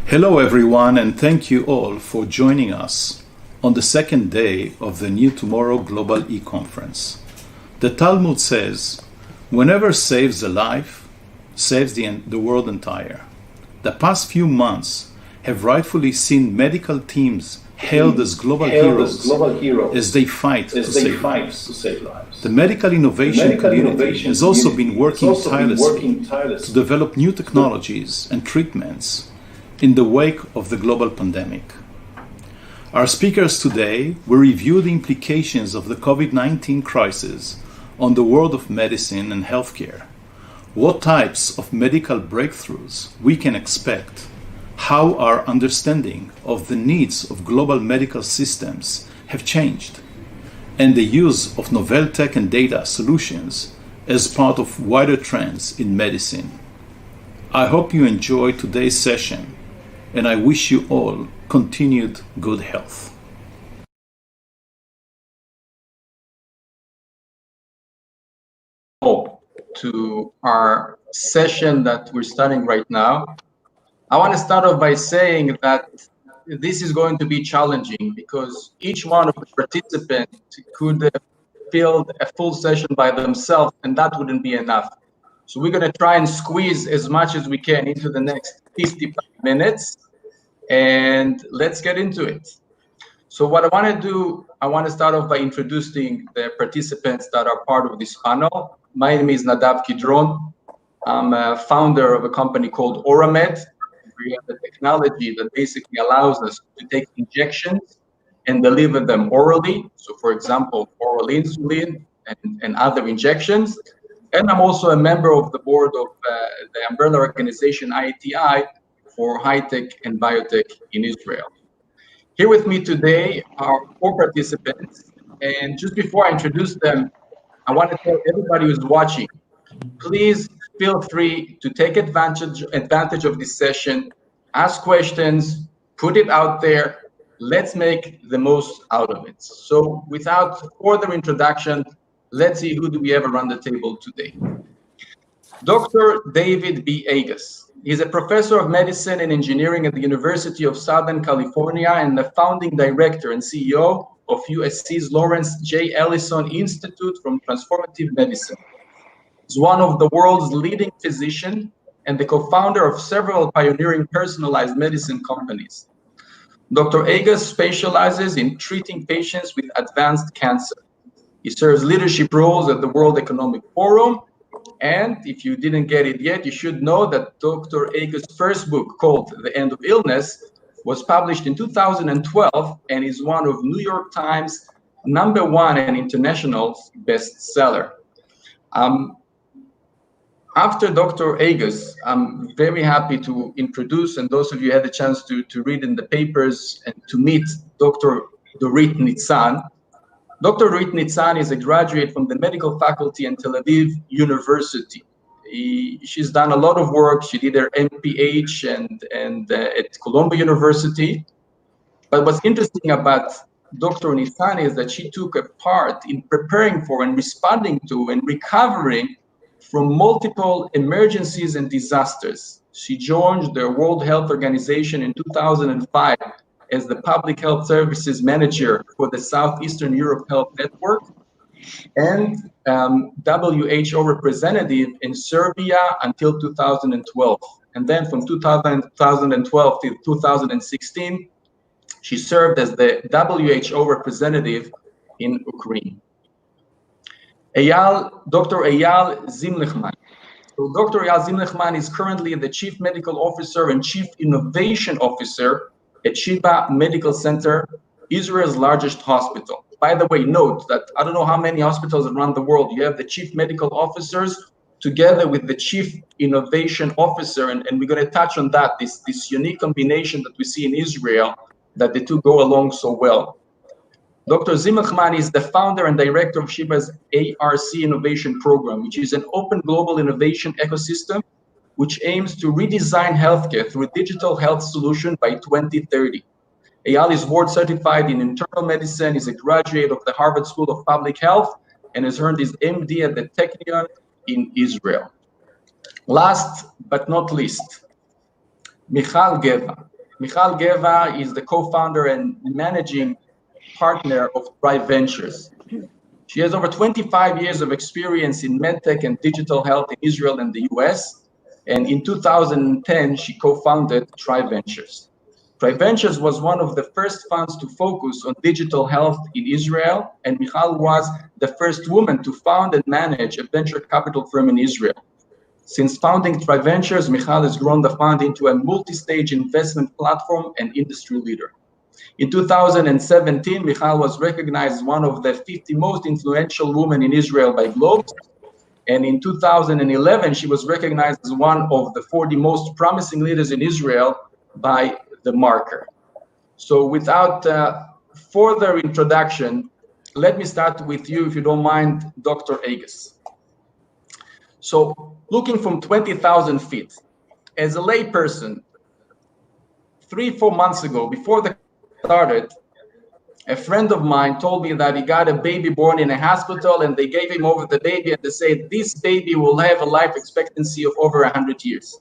Hello everyone, and thank you all for joining us on the second day of the New Tomorrow Global E-Conference. The Talmud says, whenever saves a life, saves the world entire. The past few months have rightfully seen medical teams hailed as global heroes as they fight to save lives. The medical innovation community has also been working tirelessly to develop new technologies and treatments in the wake of the global pandemic. Our speakers today will review the implications of the COVID-19 crisis on the world of medicine and healthcare, what types of medical breakthroughs we can expect, how our understanding of the needs of global medical systems have changed, and the use of novel tech and data solutions as part of wider trends in medicine. I hope you enjoy today's session, and I wish you all continued good health. To our session that we're starting right now. I want to start off by saying that this is going to be challenging because each one of the participants could have filled a full session by themselves, and that wouldn't be enough. So we're going to try and squeeze as much as we can into the next 55 minutes, and let's get into it. So what I want to do, I want to start off by introducing the participants that are part of this panel. My name is Nadav Kidron. I'm a founder of a company called Oramed. We have a technology that basically allows us to take injections and deliver them orally. So for example, oral insulin and other injections. And I'm also a member of the board of the umbrella organization IATI for high-tech and biotech in Israel. Here with me today are 4 participants. And just before I introduce them, I want to tell everybody who's watching, please feel free to take advantage of this session, ask questions, put it out there. Let's make the most out of it. So without further introduction, let's see who do we have around the table today. Dr. David B. Agus. He's a professor of medicine and engineering at the University of Southern California and the founding director and CEO of USC's Lawrence J. Ellison Institute for Transformative Medicine. He's one of the world's leading physicians and the co-founder of several pioneering personalized medicine companies. Dr. Agus specializes in treating patients with advanced cancer. He serves leadership roles at the World Economic Forum. And if you didn't get it yet, you should know that Dr. Agus' first book, called The End of Illness, was published in 2012 and is one of New York Times #1 and international bestseller. After Dr. Agus, I'm very happy to introduce, and those of you had the chance to read in the papers and to meet Dr. Dorit Nitzan. Dr. Dorit Nitzan is a graduate from the medical faculty in Tel Aviv University. She's done a lot of work. She did her MPH and at Columbia University. But what's interesting about Dr. Nitzan is that she took a part in preparing for and responding to and recovering from multiple emergencies and disasters. She joined the World Health Organization in 2005 as the Public Health Services Manager for the Southeastern Europe Health Network and WHO representative in Serbia until 2012. And then from 2012 to 2016, she served as the WHO representative in Ukraine. Dr. Eyal Zimlichman. So Dr. Eyal Zimlichman is currently the Chief Medical Officer and Chief Innovation Officer at Sheba Medical Center, Israel's largest hospital. By the way, note that I don't know how many hospitals around the world you have the Chief Medical Officers together with the Chief Innovation Officer, and we're going to touch on that, this unique combination that we see in Israel, that the two go along so well. Dr. Zimlichman is the founder and director of Sheba's ARC Innovation Program, which is an open global innovation ecosystem which aims to redesign healthcare through a digital health solution by 2030. Eyal is board certified in internal medicine, is a graduate of the Harvard School of Public Health, and has earned his MD at the Technion in Israel. Last but not least, Michal Geva. Michal Geva is the co-founder and managing partner of Thrive Ventures. She has over 25 years of experience in medtech and digital health in Israel and the US. And in 2010, she co-founded Thrive Ventures. Thrive Ventures was one of the first funds to focus on digital health in Israel, and Michal was the first woman to found and manage a venture capital firm in Israel. Since founding Thrive Ventures, Michal has grown the fund into a multi-stage investment platform and industry leader. In 2017, Michal was recognized as one of the 50 most influential women in Israel by Globes. And in 2011, she was recognized as one of the 40 most promising leaders in Israel by The Marker. So without further introduction, let me start with you, if you don't mind, Dr. Agus. So looking from 20,000 feet, as a layperson, 3-4 months ago, before the started, a friend of mine told me that he got a baby born in a hospital and they gave him over the baby and they said, this baby will have a life expectancy of over 100 years.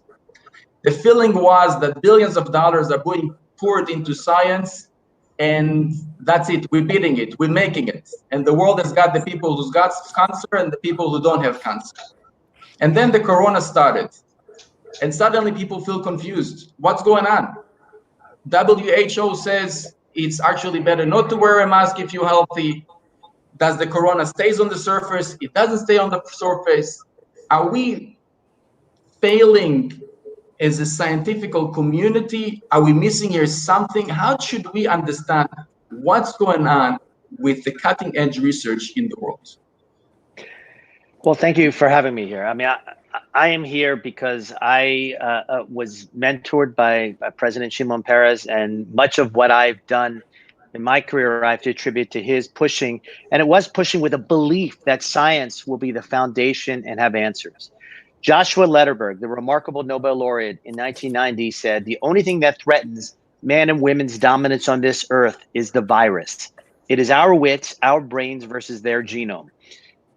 The feeling was that billions of dollars are being poured into science and that's it, we're beating it, we're making it. And the world has got the people who's got cancer and the people who don't have cancer. And then the corona started and suddenly people feel confused. What's going on? WHO says it's actually better not to wear a mask if you're healthy. Does the corona stays on the surface? It doesn't stay on the surface. Are we failing as a scientific community? Are we missing here something? How should we understand what's going on with the cutting edge research in the world? Well, thank you for having me here. I mean, I am here because I was mentored by President Shimon Peres, and much of what I've done in my career, I have to attribute to his pushing. And it was pushing with a belief that science will be the foundation and have answers. Joshua Lederberg, the remarkable Nobel laureate in 1990, said, the only thing that threatens man and women's dominance on this earth is the virus. It is our wits, our brains versus their genome.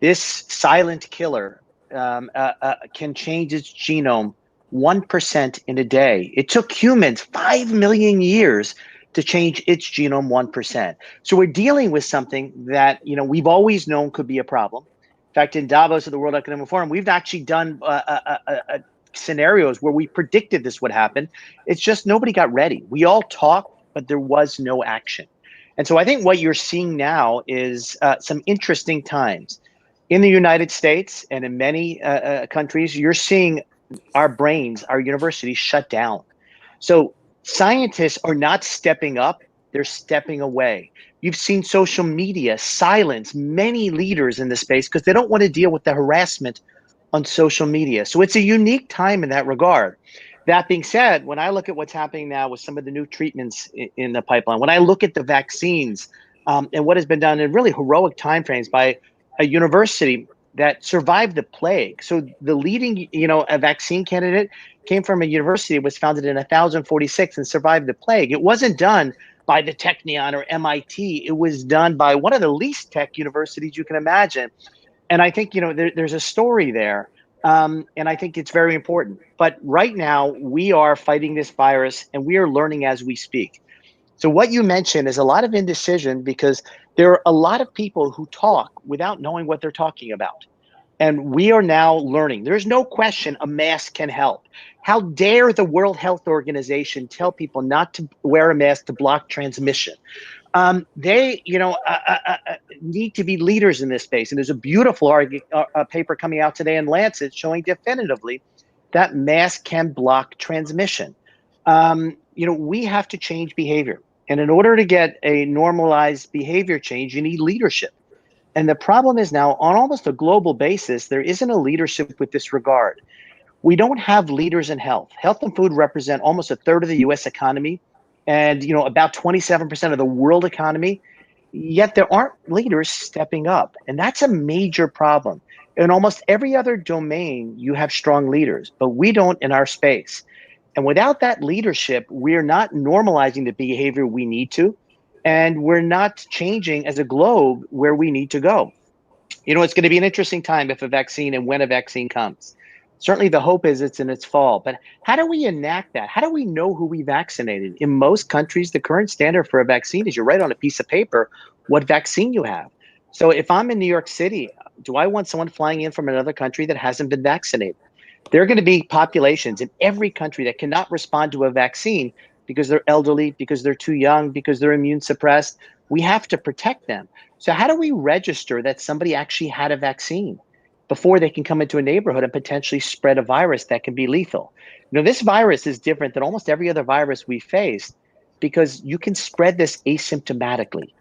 This silent killer can change its genome 1% in a day. It took humans 5 million years to change its genome 1%. So we're dealing with something that we've always known could be a problem. In fact, in Davos of the World Economic Forum, we've actually done scenarios where we predicted this would happen. It's just nobody got ready. We all talked, but there was no action. And so I think what you're seeing now is some interesting times. In the United States and in many countries, you're seeing our brains, our universities shut down. So scientists are not stepping up, they're stepping away. You've seen social media silence many leaders in the space because they don't want to deal with the harassment on social media. So it's a unique time in that regard. That being said, when I look at what's happening now with some of the new treatments in the pipeline, when I look at the vaccines and what has been done in really heroic timeframes by a university that survived the plague. So the leading, a vaccine candidate came from a university that was founded in 1046 and survived the plague. It wasn't done by the Technion or MIT. It was done by one of the least tech universities you can imagine. And I think, there's a story there. And I think it's very important. But right now we are fighting this virus and we are learning as we speak. So what you mentioned is a lot of indecision because there are a lot of people who talk without knowing what they're talking about. And we are now learning. There's no question a mask can help. How dare the World Health Organization tell people not to wear a mask to block transmission? They, need to be leaders in this space. And there's a beautiful paper coming out today in Lancet showing definitively that masks can block transmission. We have to change behavior. And in order to get a normalized behavior change, you need leadership. And the problem is now on almost a global basis, there isn't a leadership with this regard. We don't have leaders in health. Health and food represent almost a third of the US economy and about 27% of the world economy. Yet there aren't leaders stepping up. And that's a major problem. In almost every other domain, you have strong leaders, but we don't in our space. And without that leadership, we're not normalizing the behavior we need to, and we're not changing as a globe where we need to go. It's going to be an interesting time if a vaccine and when a vaccine comes. Certainly the hope is it's in its fall, but how do we enact that? How do we know who we vaccinated? In most countries, the current standard for a vaccine is you write on a piece of paper what vaccine you have. So if I'm in New York City, do I want someone flying in from another country that hasn't been vaccinated? There are going to be populations in every country that cannot respond to a vaccine because they're elderly, because they're too young, because they're immune suppressed. We have to protect them. So how do we register that somebody actually had a vaccine before they can come into a neighborhood and potentially spread a virus that can be lethal? This virus is different than almost every other virus we faced because you can spread this asymptomatically.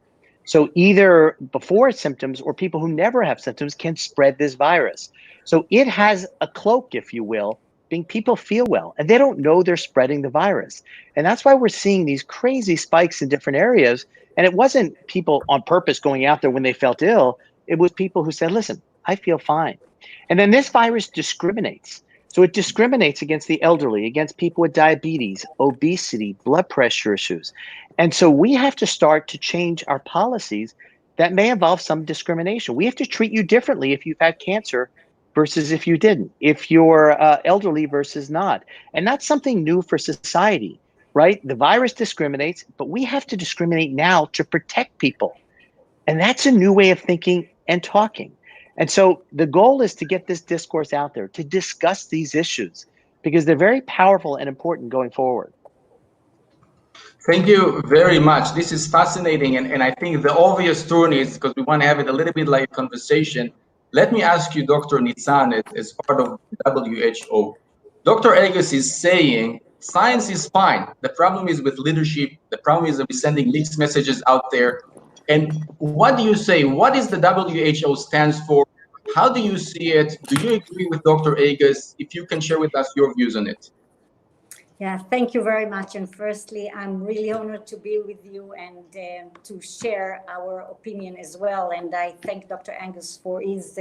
So either before symptoms or people who never have symptoms can spread this virus. So it has a cloak, if you will, being people feel well and they don't know they're spreading the virus. And that's why we're seeing these crazy spikes in different areas. And it wasn't people on purpose going out there when they felt ill. It was people who said, listen, I feel fine. And then this virus discriminates. So it discriminates against the elderly, against people with diabetes, obesity, blood pressure issues. And so we have to start to change our policies that may involve some discrimination. We have to treat you differently if you've had cancer versus if you didn't, if you're elderly versus not. And that's something new for society, right? The virus discriminates, but we have to discriminate now to protect people. And that's a new way of thinking and talking. And so the goal is to get this discourse out there, to discuss these issues, because they're very powerful and important going forward. Thank you very much. This is fascinating. And I think the obvious turn is, because we want to have it a little bit like a conversation, let me ask you, Dr. Nitzan, as part of WHO. Dr. Agus is saying science is fine. The problem is with leadership. The problem is that we're sending mixed messages out there. And what do you say? What is the WHO stands for? How do you see it? Do you agree with Dr. Agus? If you can share with us your views on it. Yeah, thank you very much. And firstly, I'm really honored to be with you and to share our opinion as well. And I thank Dr. Agus for his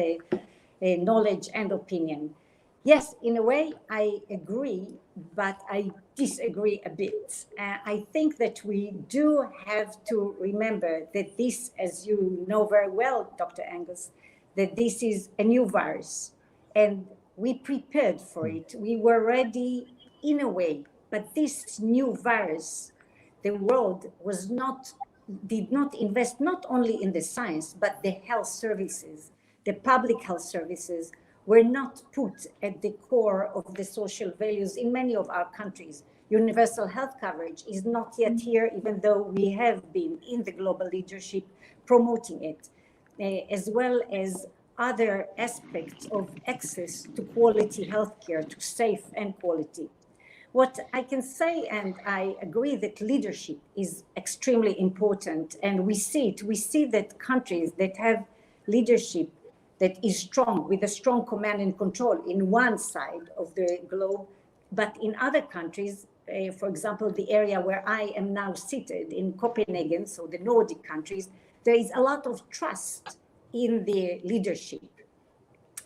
knowledge and opinion. Yes, in a way, I agree, but I disagree a bit. I think that we do have to remember that this, as you know very well, Dr. Agus, that this is a new virus and we prepared for it. We were ready in a way, but this new virus, the world did not invest not only in the science, but the health services, the public health services were not put at the core of the social values in many of our countries. Universal health coverage is not yet here, even though we have been in the global leadership promoting it, as well as other aspects of access to quality healthcare, to safe and quality. What I can say, and I agree that leadership is extremely important, and we see it. We see that countries that have leadership that is strong, with a strong command and control in one side of the globe, but in other countries, for example, the area where I am now seated in Copenhagen, so the Nordic countries, there is a lot of trust in the leadership.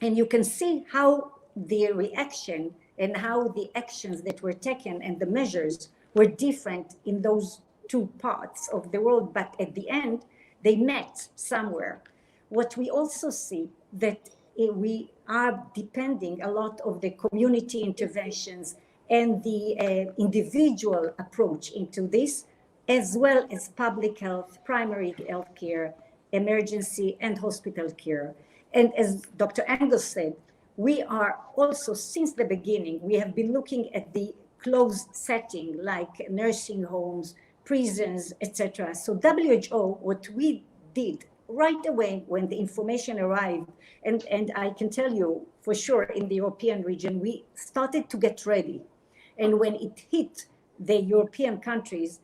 And you can see how the reaction and how the actions that were taken and the measures were different in those two parts of the world, but at the end, they met somewhere. What we also see that we are depending a lot of the community interventions and the individual approach into this, as well as public health, primary health care, emergency and hospital care. And as Dr. Agus said, we are also, since the beginning, we have been looking at the closed setting like nursing homes, prisons, etc. So WHO, what we did right away when the information arrived, and I can tell you for sure in the European region, we started to get ready. And when it hit the European countries,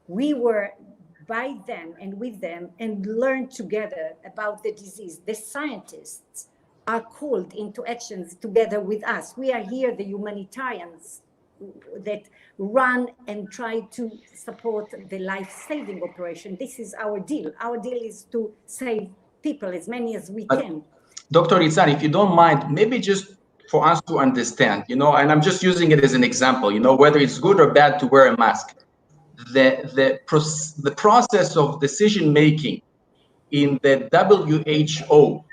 we were by them and with them and learned together about the disease. The scientists are called into actions together with us. We are here, the humanitarians that run and try to support the life-saving operation. This is our deal. Our deal is to save people as many as we can. Dr. Nitzan, if you don't mind, maybe just for us to understand, and I'm just using it as an example, whether it's good or bad to wear a mask. The process of decision-making in the WHO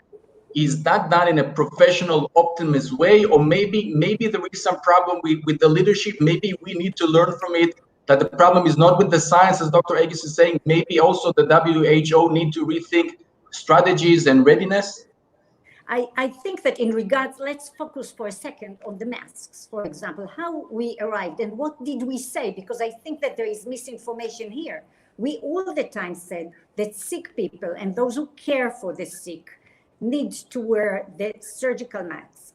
is that done in a professional, optimist way, or maybe there is some problem with the leadership? Maybe we need to learn from it, that the problem is not with the science, as Dr. Agus is saying. Maybe also the WHO need to rethink strategies and readiness. I think that in regards, let's focus for a second on the masks, for example, how we arrived and what did we say, because I think that there is misinformation here. We all the time said that sick people and those who care for the sick need to wear the surgical mask,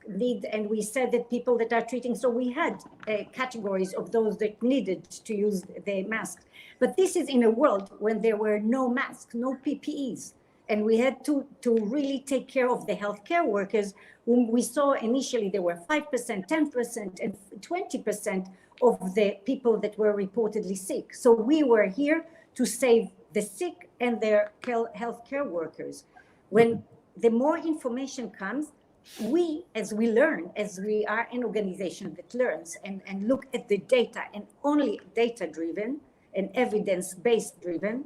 and we said that people that are treating, so we had categories of those that needed to use the mask. But this is in a world when there were no masks, no PPEs. And we had to really take care of the healthcare workers, whom we saw initially there were 5%, 10%, and 20% of the people that were reportedly sick. So we were here to save the sick and their healthcare workers. When the more information comes, we, as we learn, as we are an organization that learns and look at the data and only data-driven and evidence-based driven,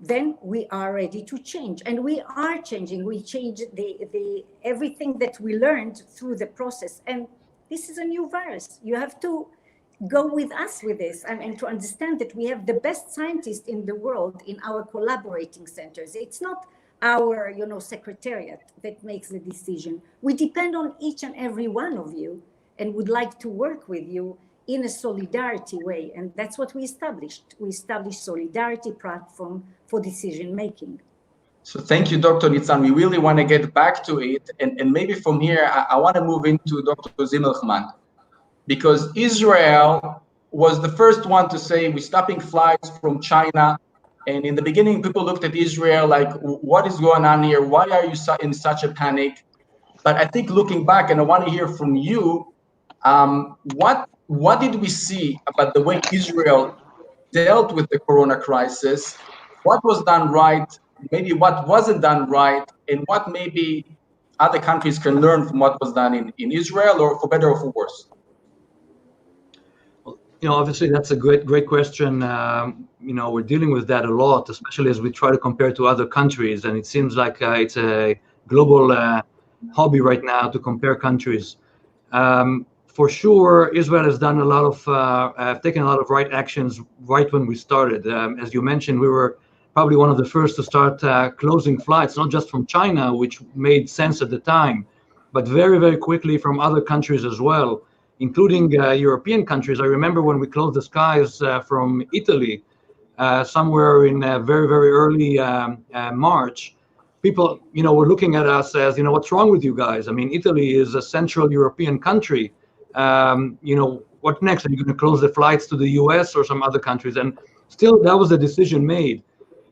then we are ready to change, and we are changing. We change the everything that we learned through the process, and this is a new virus. You have to go with us with this, and to understand that we have the best scientists in the world in our collaborating centers. It's not our, secretariat that makes the decision. We depend on each and every one of you, and would like to work with you in a solidarity way, and that's what we established. We established solidarity platform for decision making. So thank you, Dr. Nitzan. We really want to get back to it, and maybe from here I want to move into Dr. Zimlichman, because Israel was the first one to say we're stopping flights from China, and in the beginning people looked at Israel like, what is going on here? Why are you in such a panic? But I think looking back, and I want to hear from you, what did we see about the way Israel dealt with the corona crisis? What was done right? Maybe what wasn't done right, and what maybe other countries can learn from what was done in Israel, or for better or for worse? Well, obviously that's a great question. We're dealing with that a lot, especially as we try to compare to other countries, and it seems like it's a global hobby right now to compare countries. For sure, Israel has done taken a lot of right actions right when we started. As you mentioned, we were probably one of the first to start closing flights, not just from China, which made sense at the time, but very, very quickly from other countries as well, including European countries. I remember when we closed the skies from Italy, somewhere in very, very early March, people, were looking at us as, what's wrong with you guys? I mean, Italy is a Central European country. What next? Are you going to close the flights to the US or some other countries? And still, that was the decision made.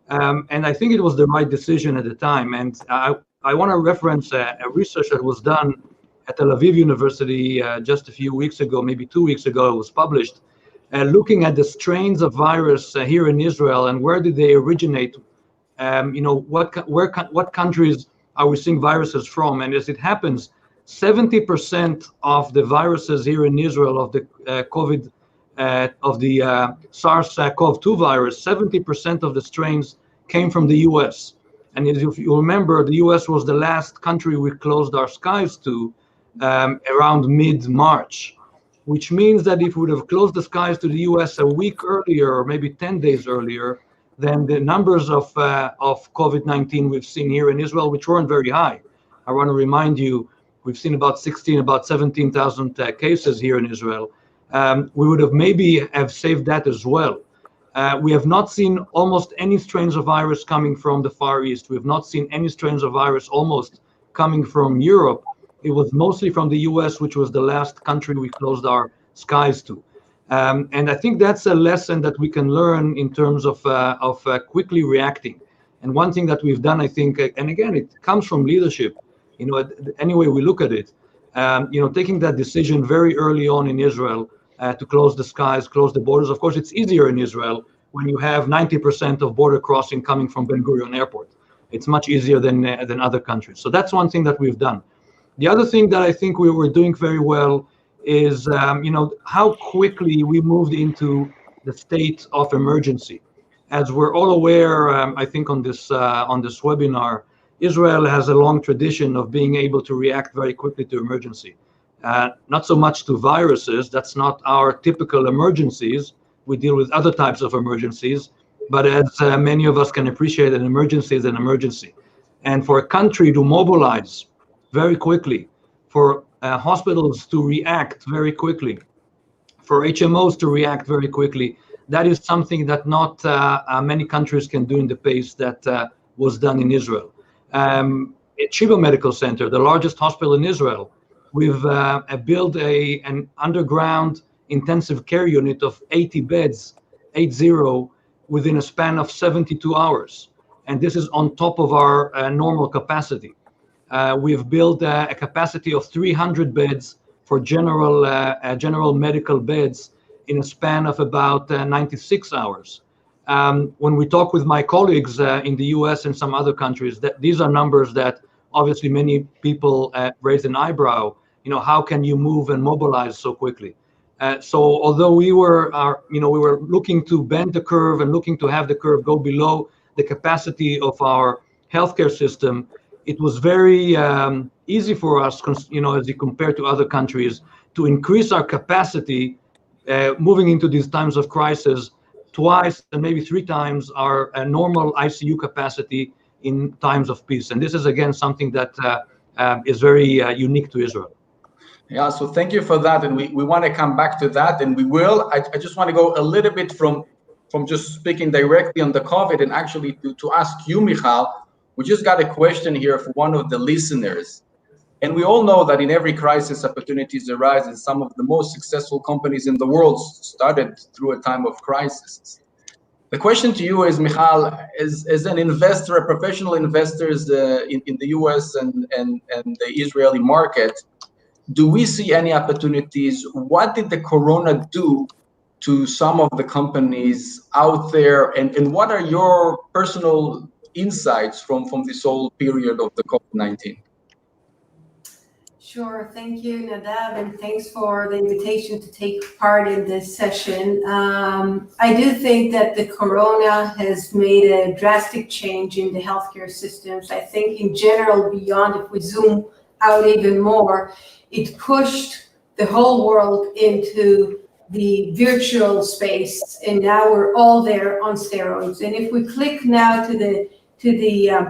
And I think it was the right decision at the time. And I want to reference a research that was done at Tel Aviv University just a few weeks ago, maybe 2 weeks ago. It was published, looking at the strains of virus here in Israel and where did they originate. What countries are we seeing viruses from? And as it happens, 70% of the viruses here in Israel of the of the SARS-CoV-2 virus, 70% of the strains came from the US. And if you remember, the US was the last country we closed our skies to around mid-March, which means that if we would have closed the skies to the US a week earlier, or maybe 10 days earlier, then the numbers of COVID-19 we've seen here in Israel, which weren't very high. I want to remind you, we've seen about 17,000 cases here in Israel. We would have maybe saved that as well. We have not seen almost any strains of virus coming from the Far East. We have not seen any strains of virus almost coming from Europe. It was mostly from the US, which was the last country we closed our skies to. And I think that's a lesson that we can learn in terms of quickly reacting. And one thing that we've done, I think, and again, it comes from leadership, any way we look at it, taking that decision very early on in Israel to close the skies, close the borders. Of course, it's easier in Israel when you have 90% of border crossing coming from Ben Gurion Airport. It's much easier than other countries. So that's one thing that we've done. The other thing that I think we were doing very well is, how quickly we moved into the state of emergency. As we're all aware, I think on this webinar, Israel has a long tradition of being able to react very quickly to emergency. Not so much to viruses, that's not our typical emergencies. We deal with other types of emergencies, but as many of us can appreciate, an emergency is an emergency. And for a country to mobilize very quickly, for hospitals to react very quickly, for HMOs to react very quickly, that is something that not many countries can do in the pace that was done in Israel. At Sheba Medical Center, the largest hospital in Israel, we've built an underground intensive care unit of 80 beds, 80, within a span of 72 hours. And this is on top of our normal capacity. We've built a capacity of 300 beds for general medical beds in a span of about 96 hours. When we talk with my colleagues in the US and some other countries, these are numbers that obviously many people raise an eyebrow. How can you move and mobilize so quickly? So although we were looking to bend the curve and looking to have the curve go below the capacity of our healthcare system, it was very easy for us, as you compare to other countries, to increase our capacity moving into these times of crisis twice and maybe 3 times our normal ICU capacity in times of peace. And this is, again, something that is very unique to Israel. Yeah, so thank you for that. And we want to come back to that, and we will. I just want to go a little bit from just speaking directly on the COVID and actually to ask you, Michal. We just got a question here for one of the listeners. And we all know that in every crisis, opportunities arise, and some of the most successful companies in the world started through a time of crisis. The question to you is, Michal, as an investor, a professional investor in the US and the Israeli market, do we see any opportunities? What did the corona do to some of the companies out there? And what are your personal insights from this whole period of the COVID-19? Sure. Thank you, Nadav, and thanks for the invitation to take part in this session. I do think that the corona has made a drastic change in the healthcare systems. I think in general, beyond, if we zoom out even more, it pushed the whole world into the virtual space, and now we're all there on steroids. And if we click now to the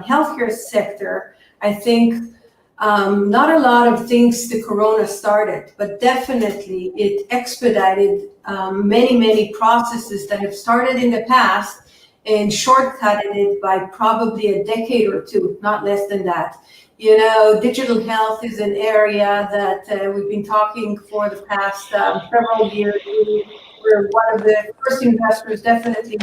healthcare sector, I think not a lot of things the corona started, but definitely it expedited many processes that have started in the past and shortcutted it by probably a decade or 2, not less than that. Digital health is an area that we've been talking for the past several years. We're one of the first investors definitely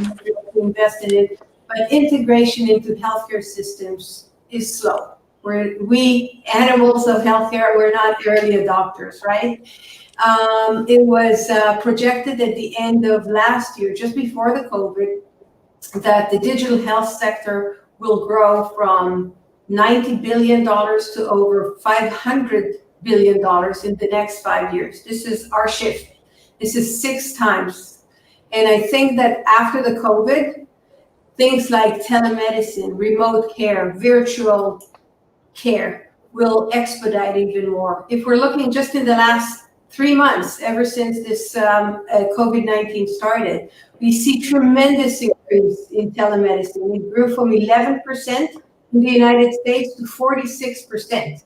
invested in it, but integration into healthcare systems is slow. We animals of healthcare, we're not early adopters, right? It was projected at the end of last year, just before the COVID, that the digital health sector will grow from $90 billion to over $500 billion in the next 5 years. This is our shift. This is 6 times. And I think that after the COVID, things like telemedicine, remote care, virtual care will expedite even more. If we're looking just in the last 3 months, ever since this COVID-19 started, we see tremendous increase in telemedicine. It grew from 11% in the United States to 46%.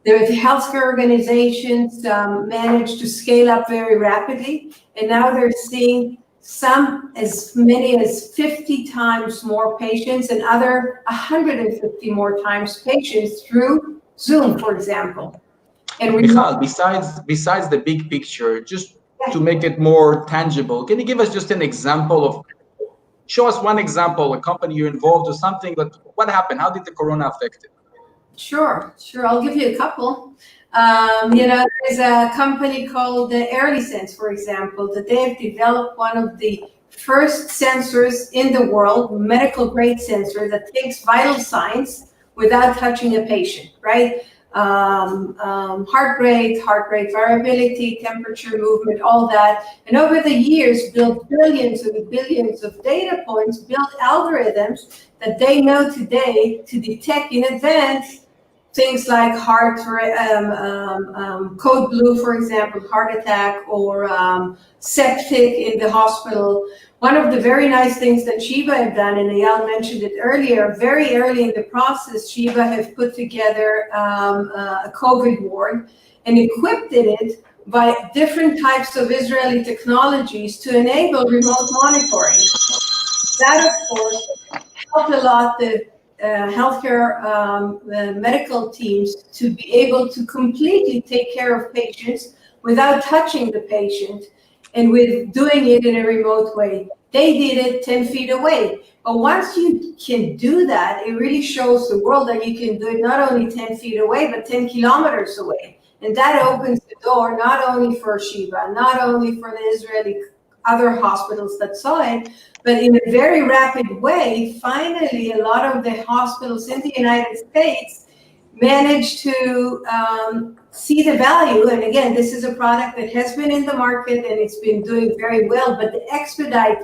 The healthcare organizations managed to scale up very rapidly, and now they're seeing some as many as 50 times more patients and other 150 more times patients through Zoom, for example. And Michal, besides the big picture, just to make it more tangible, can you give us just an example show us one example, a company you're involved or something, but what happened? How did the corona affect it? Sure. I'll give you a couple. There's a company called EarlySense, for example, that they have developed one of the first sensors in the world, medical grade sensor that takes vital signs without touching a patient, right? heart rate variability, temperature, movement, all that. And over the years, built billions and billions of data points, built algorithms that they know today to detect in advance things like code blue, for example, heart attack, or septic in the hospital. One of the very nice things that Sheba have done, and Eyal mentioned it earlier, very early in the process, Sheba have put together a COVID ward and equipped it by different types of Israeli technologies to enable remote monitoring. That, of course, helped a lot the healthcare medical teams to be able to completely take care of patients without touching the patient and with doing it in a remote way. They did it 10 feet away. But once you can do that, it really shows the world that you can do it not only 10 feet away, but 10 kilometers away. And that opens the door not only for Sheba, not only for the Israeli other hospitals that saw it, but in a very rapid way, finally, a lot of the hospitals in the United States managed to see the value. And again, this is a product that has been in the market and it's been doing very well, but the expedite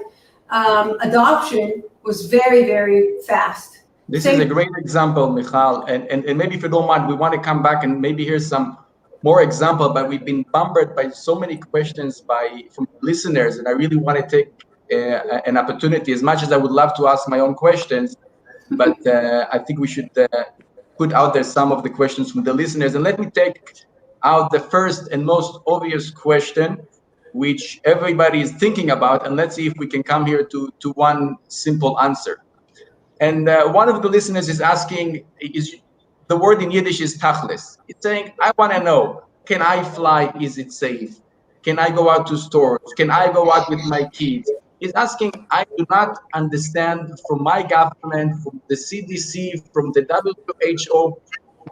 adoption was very, very fast. This is a great example, Michal. And maybe if you don't mind, we want to come back and maybe hear some more example, but we've been bombarded by so many questions from listeners, and I really want to take an opportunity, as much as I would love to ask my own questions, but I think we should put out there some of the questions from the listeners. And let me take out the first and most obvious question, which everybody is thinking about, and let's see if we can come here to one simple answer. And one of the listeners is asking, the word in Yiddish is tachlis. It's saying, I want to know, can I fly? Is it safe? Can I go out to stores? Can I go out with my kids? He's asking, I do not understand from my government, from the CDC, from the WHO,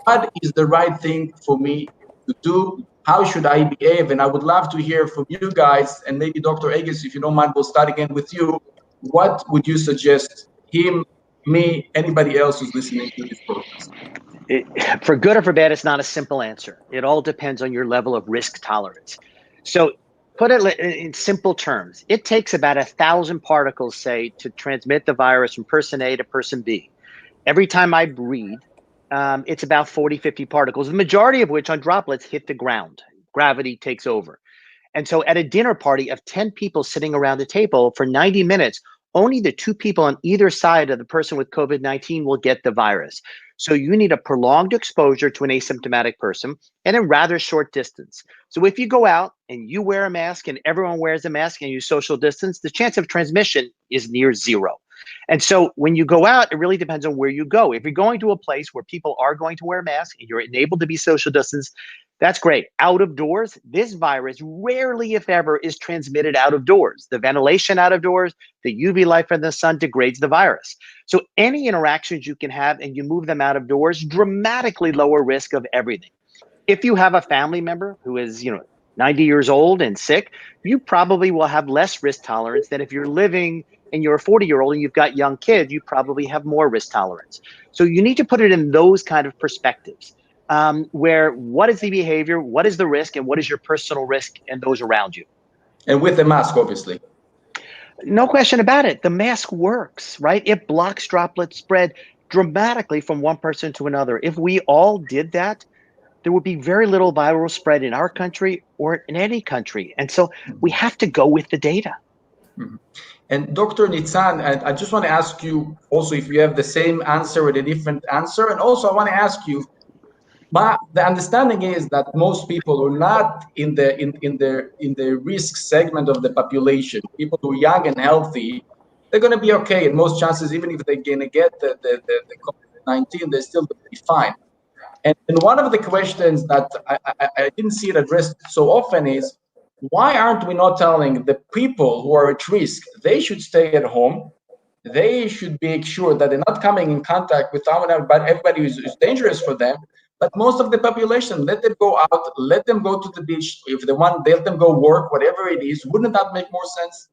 what is the right thing for me to do? How should I behave? And I would love to hear from you guys, and maybe Dr. Agus, if you don't mind, we'll start again with you. What would you suggest him, me, anybody else who's listening to this podcast? For good or for bad, it's not a simple answer. It all depends on your level of risk tolerance. So put it in simple terms. It takes about 1,000 particles, say, to transmit the virus from person A to person B. Every time I breathe, it's about 40, 50 particles, the majority of which on droplets hit the ground. Gravity takes over. And so at a dinner party of 10 people sitting around the table for 90 minutes, only the 2 people on either side of the person with COVID-19 will get the virus. So you need a prolonged exposure to an asymptomatic person and a rather short distance. So if you go out and you wear a mask and everyone wears a mask and you social distance, the chance of transmission is near 0. And so when you go out, it really depends on where you go. If you're going to a place where people are going to wear masks and you're enabled to be social distance, that's great. Out of doors, this virus rarely, if ever, is transmitted out of doors. The ventilation out of doors, the UV light from the sun degrades the virus. So any interactions you can have and you move them out of doors dramatically lower risk of everything. If you have a family member who is, 90 years old and sick, you probably will have less risk tolerance than if you're living and you're a 40-year-old and you've got young kids, you probably have more risk tolerance. So you need to put it in those kind of perspectives. Where what is the behavior, what is the risk, and what is your personal risk and those around you? And with the mask, obviously. No question about it. The mask works, right? It blocks droplet spread dramatically from one person to another. If we all did that, there would be very little viral spread in our country or in any country. And so we have to go with the data. Mm-hmm. And Dr. Nitzan, I just want to ask you also if you have the same answer or a different answer. And also I want to ask you, the understanding is that most people are not in the risk segment of the population. People who are young and healthy, they're going to be okay. In most chances, even if they're going to get the COVID-19, they're still going to be fine. And one of the questions that I didn't see it addressed so often is, why aren't we not telling the people who are at risk, they should stay at home? They should be sure that they're not coming in contact with everybody who's dangerous for them. But most of the population, let them go out, let them go to the beach. If they want, let them go work, whatever it is. Wouldn't that make more sense?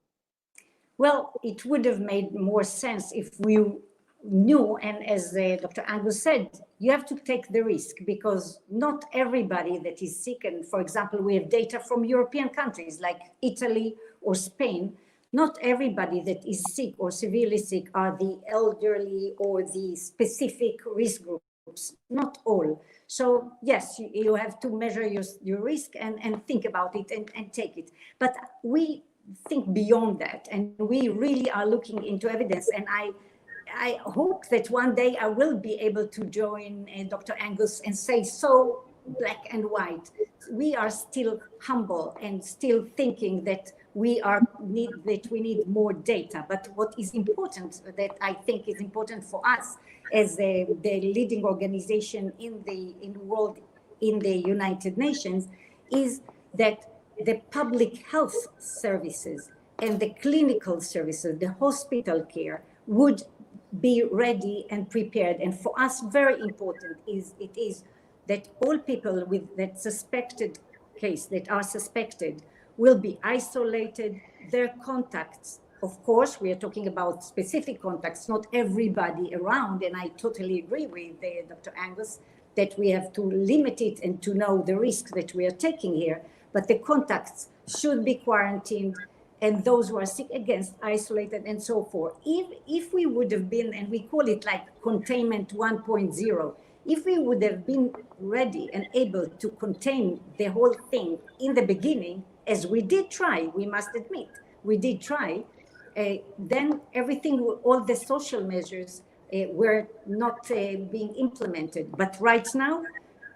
Well, it would have made more sense if we new, and as Dr. Agus said, you have to take the risk, because not everybody that is sick, and for example, we have data from European countries like Italy or Spain, not everybody that is sick or severely sick are the elderly or the specific risk groups, not all. So yes, you have to measure your risk and think about it and take it. But we think beyond that, and we really are looking into evidence, and I hope that one day I will be able to join Dr. Agus and say so black and white. We are still humble and still thinking that we need more data. But what is important, that I think is important for us as the leading organization in the world, in the United Nations, is that the public health services and the clinical services, the hospital care, would be ready and prepared. And for us, very important is that all people with that suspected case, that are suspected, will be isolated. Their contacts, of course, we are talking about specific contacts, not everybody around. And I totally agree with Dr. Agus that we have to limit it and to know the risk that we are taking here. But the contacts should be quarantined, and those who are sick, against isolated and so forth. If we would have been, and we call it like containment 1.0, if we would have been ready and able to contain the whole thing in the beginning, as we did try, we must admit, we did try, then everything, all the social measures were not being implemented. But right now,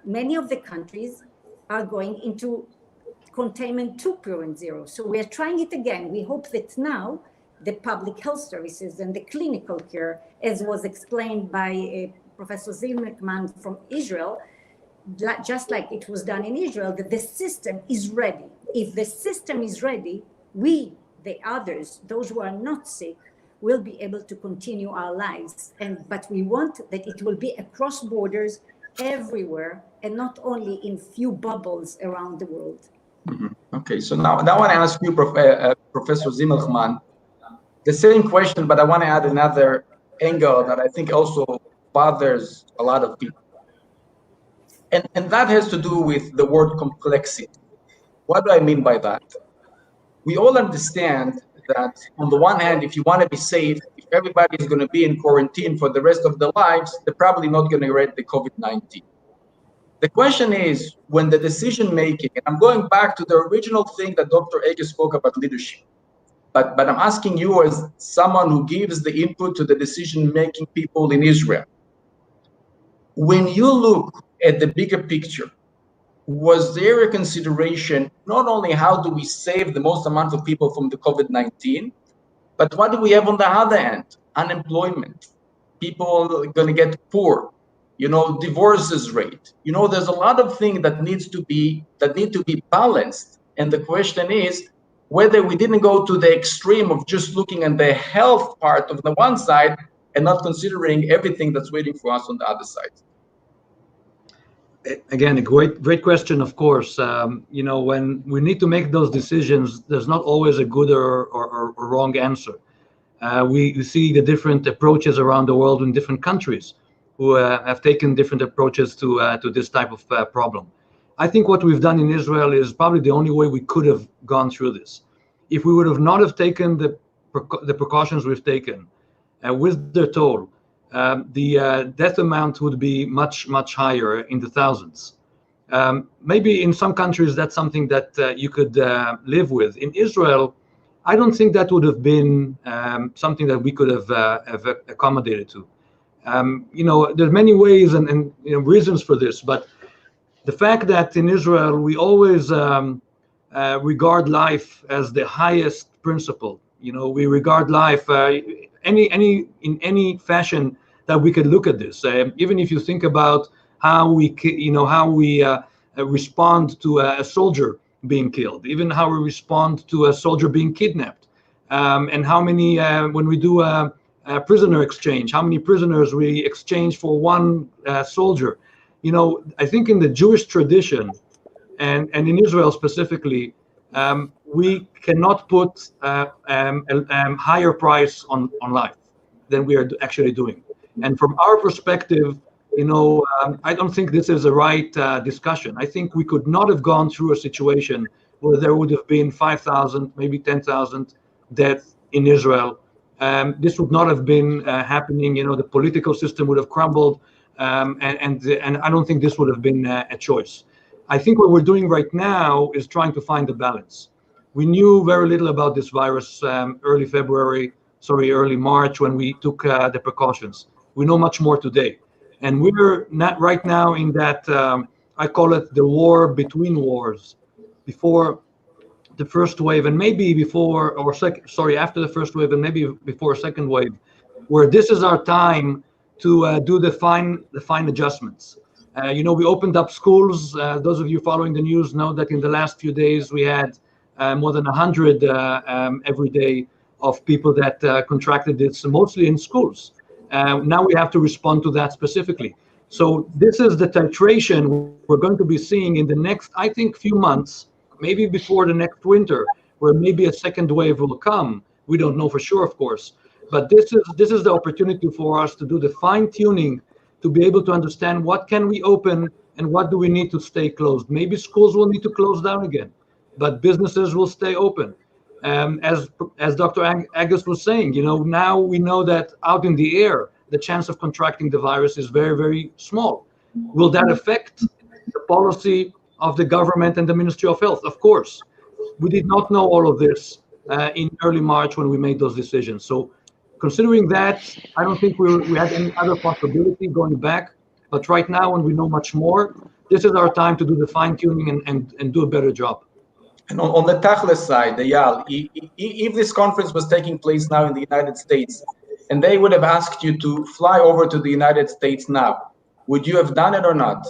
many of the countries are going into containment 2.0. So we are trying it again. We hope that now the public health services and the clinical care, as was explained by Professor Zimlichman from Israel, just like it was done in Israel, that the system is ready. If the system is ready, we, the others, those who are not sick, will be able to continue our lives. But we want that it will be across borders everywhere, and not only in few bubbles around the world. Mm-hmm. Okay, so now I want to ask you, Professor Zimlichman, the same question, but I want to add another angle that I think also bothers a lot of people. And that has to do with the word complexity. What do I mean by that? We all understand that on the one hand, if you want to be safe, if everybody is going to be in quarantine for the rest of their lives, they're probably not going to get the COVID-19. The question is, when the decision making, and I'm going back to the original thing that Dr. Agus spoke about leadership, but I'm asking you as someone who gives the input to the decision making people in Israel. When you look at the bigger picture, was there a consideration, not only how do we save the most amount of people from the COVID-19, but what do we have on the other end? Unemployment, people are going to get poor, divorces rate. There's a lot of things that need to be balanced. And the question is whether we didn't go to the extreme of just looking at the health part of the one side and not considering everything that's waiting for us on the other side. Again, a great question, of course. When we need to make those decisions, there's not always a good or wrong answer. We see the different approaches around the world in different countries who have taken different approaches to this type of problem. I think what we've done in Israel is probably the only way we could have gone through this. If we would have not have taken the precautions we've taken with the toll, the death amount would be much, much higher in the thousands. Maybe in some countries that's something that you could live with. In Israel, I don't think that would have been something that we could have accommodated to. There's many ways and reasons for this, but the fact that in Israel we always regard life as the highest principle. We regard life in any fashion that we could look at this. Even if you think about how we respond to a soldier being killed, even how we respond to a soldier being kidnapped, and how many when we do a prisoner exchange, how many prisoners we exchange for one soldier. I think in the Jewish tradition and in Israel specifically, we cannot put a higher price on life than we are actually doing. And from our perspective, I don't think this is the right discussion. I think we could not have gone through a situation where there would have been 5,000, maybe 10,000 deaths in Israel. This would not have been happening. The political system would have crumbled, and I don't think this would have been a choice. I think what we're doing right now is trying to find a balance. We knew very little about this virus early March when we took the precautions. We know much more today. And we're not right now in that, I call it the war between wars, before the first wave and maybe after the first wave and maybe before a second wave, where this is our time to do the fine adjustments. We opened up schools. Those of you following the news know that in the last few days we had more than 100 every day of people that contracted this, mostly in schools. Now we have to respond to that specifically. So this is the titration we're going to be seeing in the next, I think, few months, maybe before the next winter, where maybe a second wave will come. We don't know for sure, of course. But this is the opportunity for us to do the fine-tuning, to be able to understand what can we open and what do we need to stay closed. Maybe schools will need to close down again, but businesses will stay open. As Dr. Agus was saying, now we know that out in the air, the chance of contracting the virus is very, very small. Will that affect the policy of the government and the Ministry of Health? Of course. We did not know all of this in early March when we made those decisions. So considering that, I don't think we had any other possibility going back. But right now, when we know much more, this is our time to do the fine-tuning and do a better job. And on the Tachlis side, Eyal, if this conference was taking place now in the United States, and they would have asked you to fly over to the United States now, would you have done it or not?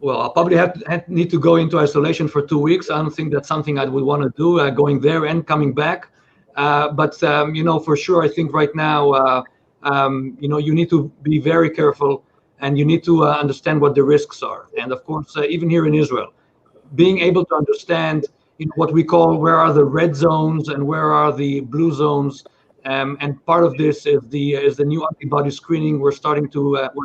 Well, I'll probably need to go into isolation for 2 weeks. I don't think that's something I would want to do, going there and coming back. But for sure, I think right now, you need to be very careful, and you need to understand what the risks are. And of course, even here in Israel, being able to understand what we call where are the red zones and where are the blue zones, and part of this is the new antibody screening we're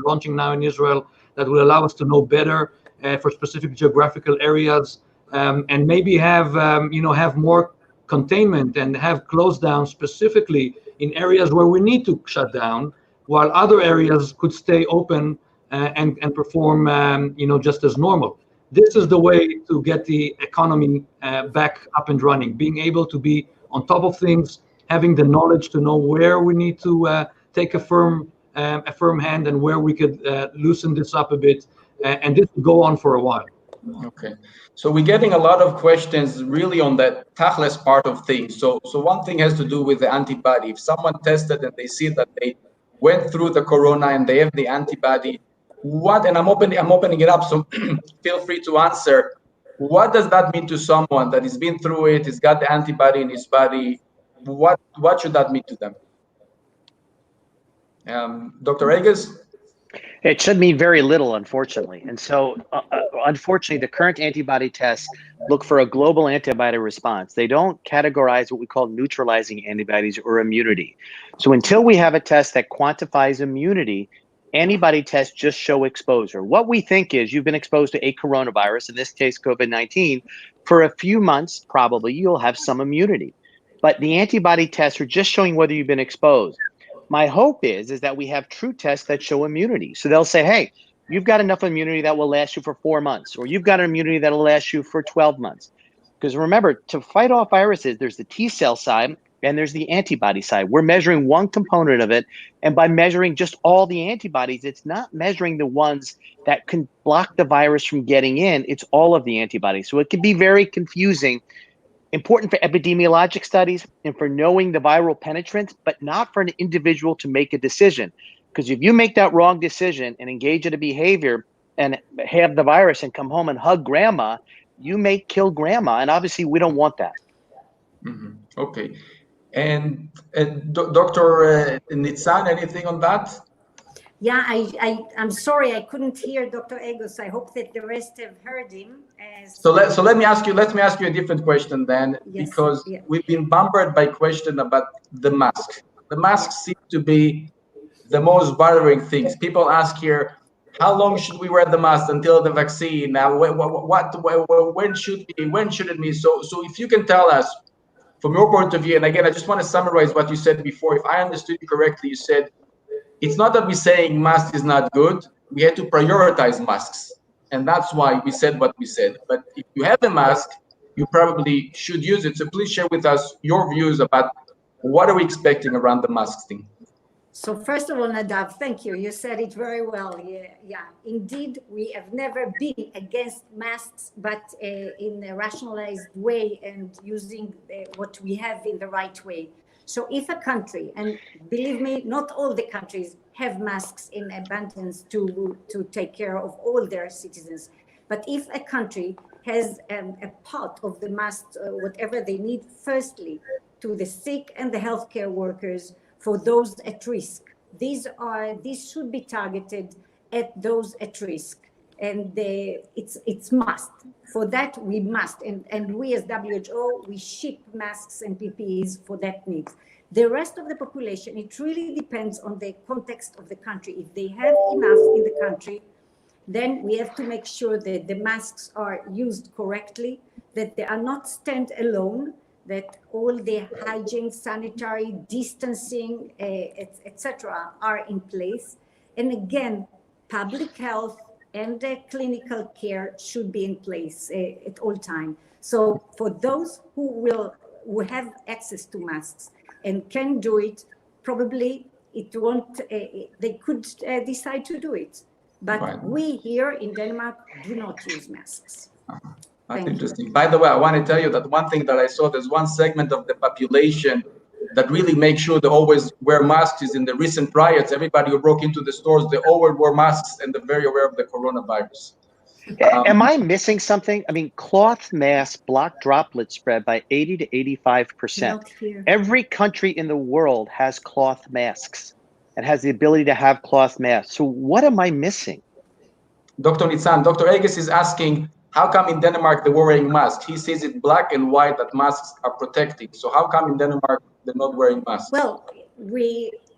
launching now in Israel that will allow us to know better for specific geographical areas, and maybe have more containment and have closed down specifically in areas where we need to shut down, while other areas could stay open and perform just as normal. This is the way to get the economy back up and running, being able to be on top of things, having the knowledge to know where we need to take a firm hand and where we could loosen this up a bit, and this will go on for a while. Okay, so we're getting a lot of questions really on the Tachlis part of things. So one thing has to do with the antibody. If someone tested and they see that they went through the corona and they have the antibody, and I'm opening it up, so feel free to answer. What does that mean to someone that has been through it, has got the antibody in his body? What should that mean to them? Dr. Agus? It should mean very little, unfortunately. And so, unfortunately, the current antibody tests look for a global antibody response. They don't categorize what we call neutralizing antibodies or immunity. So until we have a test that quantifies immunity, antibody tests just show exposure. What we think is you've been exposed to a coronavirus, in this case, COVID-19, for a few months, probably you'll have some immunity. But the antibody tests are just showing whether you've been exposed. My hope is that we have true tests that show immunity. So they'll say, hey, you've got enough immunity that will last you for 4 months, or you've got immunity that will last you for 12 months. Because remember, to fight off viruses, there's the T cell side and there's the antibody side. We're measuring one component of it. And by measuring just all the antibodies, it's not measuring the ones that can block the virus from getting in. It's all of the antibodies. So it can be very confusing. Important for epidemiologic studies and for knowing the viral penetrance, but not for an individual to make a decision. Because if you make that wrong decision and engage in a behavior and have the virus and come home and hug grandma, you may kill grandma. And obviously we don't want that. Mm-hmm. Okay. And Dr. Nitzan, anything on that? Yeah, I'm sorry, I couldn't hear Dr. Agus. I hope that the rest have heard him. So let me ask you a different question then, yes, because we've been bombarded by questions about the mask. the masks seem to be the most bothering things. People ask here, how long should we wear the mask until the vaccine? Now, when should it be? So if you can tell us from your point of view, and again, I just want to summarize what you said before. If I understood you correctly, you said it's not that we're saying mask is not good. We had to prioritize masks, and that's why we said what we said. But if you have a mask, you probably should use it. So please share with us your views about what are we expecting around the masks thing. So first of all, Nadav, thank you. You said it very well. Yeah, indeed, we have never been against masks, but in a rationalized way and using what we have in the right way. So if a country, and believe me, not all the countries have masks in abundance to take care of all their citizens, but if a country has a part of the masks, whatever they need, firstly, to the sick and the healthcare workers, for those at risk. These should be targeted at those at risk, and it's must. For that we must, and we as WHO, we ship masks and PPEs for that need. The rest of the population, it really depends on the context of the country. If they have enough in the country, then we have to make sure that the masks are used correctly, that they are not stand-alone, that all the hygiene, sanitary, distancing, etc. are in place. And again, public health and clinical care should be in place at all time. So for those who have access to masks and can do it, probably it won't, they could decide to do it. But right. We here in Denmark do not use masks. That's interesting. By the way, I want to tell you that one thing that I saw, there's one segment of the population that really makes sure they always wear masks is in the recent riots. Everybody who broke into the stores, they always wore masks and they're very aware of the coronavirus. Am I missing something? I mean, cloth masks block droplet spread by 80 to 85%. Every country in the world has cloth masks and has the ability to have cloth masks. So what am I missing? Dr. Nitzan, Dr. Agus is asking, how come in Denmark they're wearing masks? He says it black and white that masks are protecting. So how come in Denmark they're not wearing masks? Well,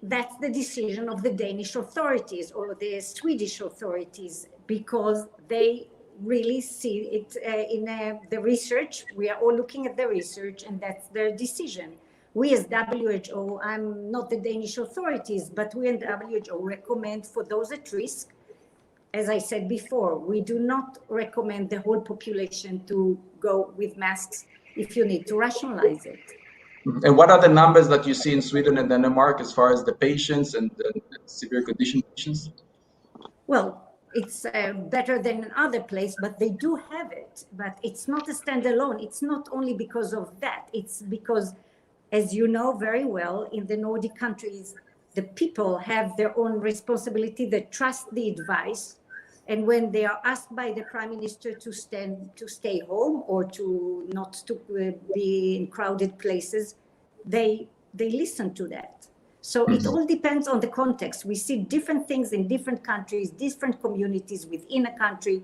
that's the decision of the Danish authorities or the Swedish authorities, because they really see it in the research. We are all looking at the research, and that's their decision. We as WHO, I'm not the Danish authorities, but we in WHO recommend for those at risk. As I said before, we do not recommend the whole population to go with masks if you need to rationalize it. And what are the numbers that you see in Sweden and Denmark as far as the patients and severe condition patients? Well, it's better than in other places, but they do have it. But it's not a standalone. It's not only because of that. It's because, as you know very well, in the Nordic countries, the people have their own responsibility. They trust the advice. And when they are asked by the Prime Minister to stay home or to not to be in crowded places, they listen to that. So it all depends on the context. We see different things in different countries, different communities within a country.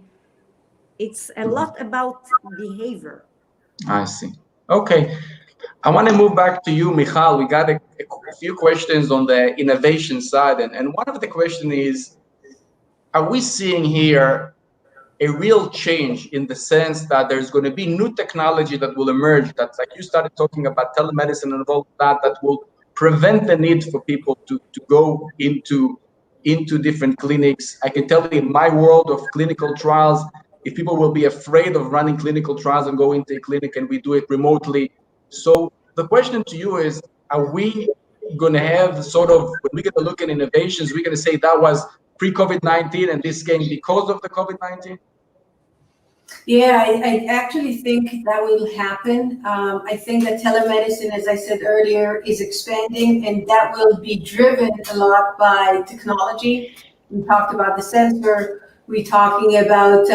It's a lot about behavior. I see. Okay. I want to move back to you, Michal. We got a few questions on the innovation side. And one of the questions is, are we seeing here a real change in the sense that there's going to be new technology that will emerge, that's like you started talking about telemedicine and all that will prevent the need for people to go into different clinics? I can tell you in my world of clinical trials, if people will be afraid of running clinical trials and go into a clinic and we do it remotely. So the question to you is, are we going to have sort of, when we're going to look at innovations, we're going to say that was pre-COVID-19 and this came because of the COVID-19? Yeah, I actually think that will happen. I think that telemedicine, as I said earlier, is expanding, and that will be driven a lot by technology. We talked about the sensor. We're talking about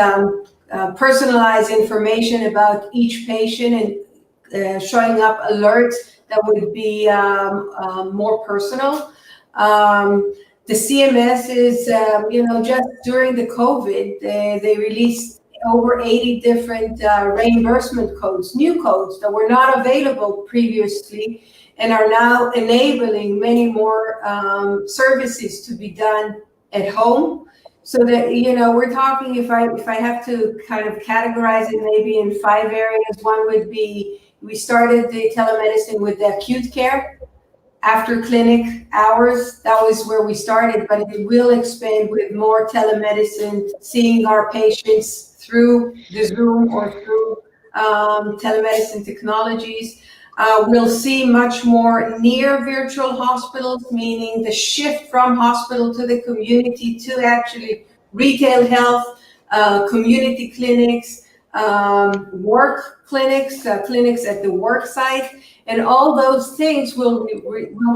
personalized information about each patient and showing up alerts that would be more personal. The CMS is, just during the COVID, they released over 80 different reimbursement codes, new codes that were not available previously. and are now enabling many more services to be done at home. So that, you know, we're talking, if I have to kind of categorize it maybe in 5 areas, one would be, we started the telemedicine with the acute care after clinic hours. That was where we started, but it will expand with more telemedicine, seeing our patients through the Zoom or through telemedicine technologies. We'll see much more near virtual hospitals, meaning the shift from hospital to the community to actually retail health, community clinics, work clinics, clinics at the work site, and all those things will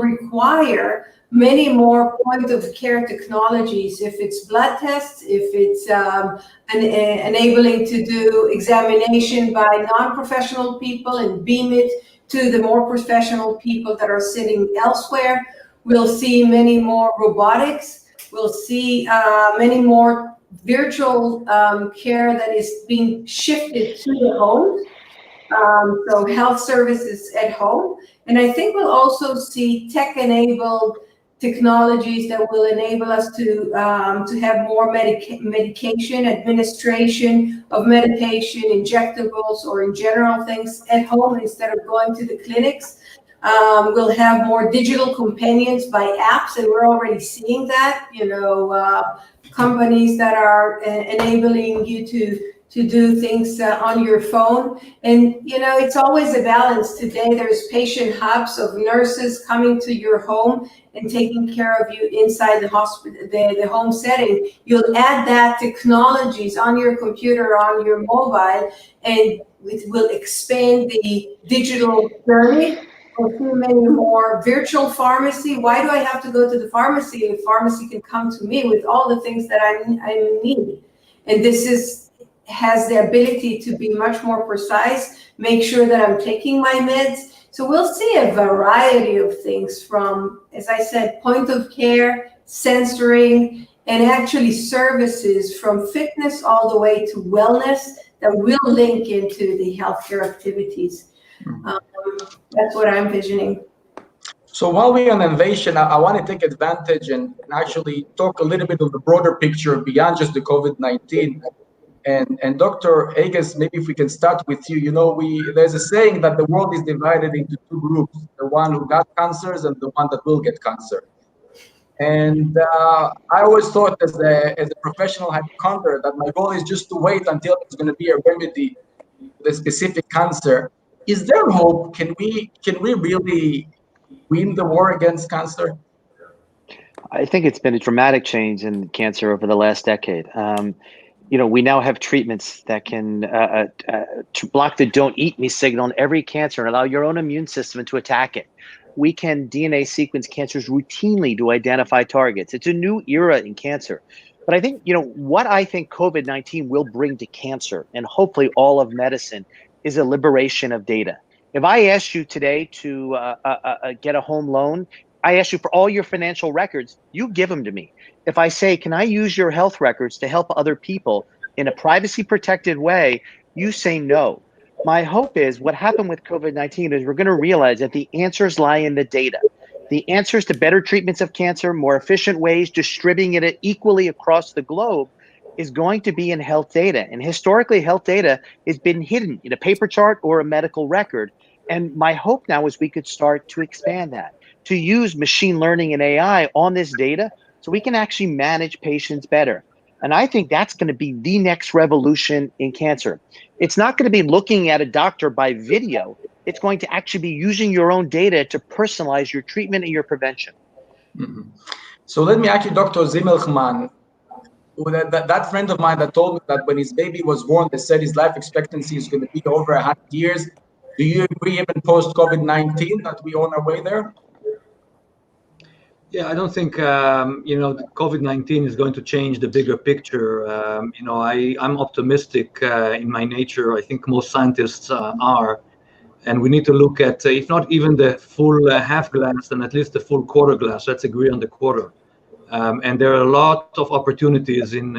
require many more point of care technologies. If it's blood tests, if it's enabling to do examination by non-professional people and beam it to the more professional people that are sitting elsewhere. We'll see many more robotics. We'll see many more virtual care that is being shifted to the home. So health services at home. And I think we'll also see tech-enabled technologies that will enable us to have more medication, administration of medication, injectables, or in general things at home instead of going to the clinics. We'll have more digital companions by apps, and we're already seeing that, you know, companies that are enabling you to do things on your phone. And, you know, it's always a balance. Today, there's patient hubs of nurses coming to your home and taking care of you inside the hospital, the home setting. You'll add that technologies on your computer, on your mobile, and it will expand the digital journey. We'll see many more virtual pharmacy. Why do I have to go to the pharmacy if pharmacy can come to me with all the things that I need? And this has the ability to be much more precise, make sure that I'm taking my meds. So we'll see a variety of things from, as I said, point of care, sensoring, and actually services from fitness all the way to wellness that will link into the healthcare activities. That's what I'm envisioning. So while we're on innovation, I want to take advantage and actually talk a little bit of the broader picture beyond just the COVID-19. And Dr. Agus, maybe if we can start with you. You know, there's a saying that the world is divided into 2 groups, the one who got cancers and the one that will get cancer. And I always thought as a professional hypochondriac that my goal is just to wait until there's going to be a remedy for the specific cancer. Is there hope? Can we really win the war against cancer? I think it's been a dramatic change in cancer over the last decade. You know, we now have treatments that can to block the don't eat me signal in every cancer and allow your own immune system to attack it. We can DNA sequence cancers routinely to identify targets. It's a new era in cancer. But I think, you know, what I think COVID-19 will bring to cancer and hopefully all of medicine is a liberation of data. If I asked you today to get a home loan, I ask you for all your financial records, you give them to me. If I say, can I use your health records to help other people in a privacy protected way, you say no. My hope is what happened with COVID-19 is we're going to realize that the answers lie in the data. The answers to better treatments of cancer, more efficient ways, distributing it equally across the globe is going to be in health data. And historically, health data has been hidden in a paper chart or a medical record. And my hope now is we could start to expand that, to use machine learning and AI on this data so we can actually manage patients better. And I think that's going to be the next revolution in cancer. It's not going to be looking at a doctor by video. It's going to actually be using your own data to personalize your treatment and your prevention. Mm-hmm. So let me ask you, Dr. Zimlichman, that friend of mine that told me that when his baby was born, they said his life expectancy is going to be over 100 years. Do you agree, even post-COVID-19, that we're on our way there? Yeah, I don't think you know, COVID-19 is going to change the bigger picture. You know, I'm optimistic in my nature. I think most scientists are, and we need to look at if not even the full half glass, then at least the full quarter glass. Let's agree on the quarter. And there are a lot of opportunities in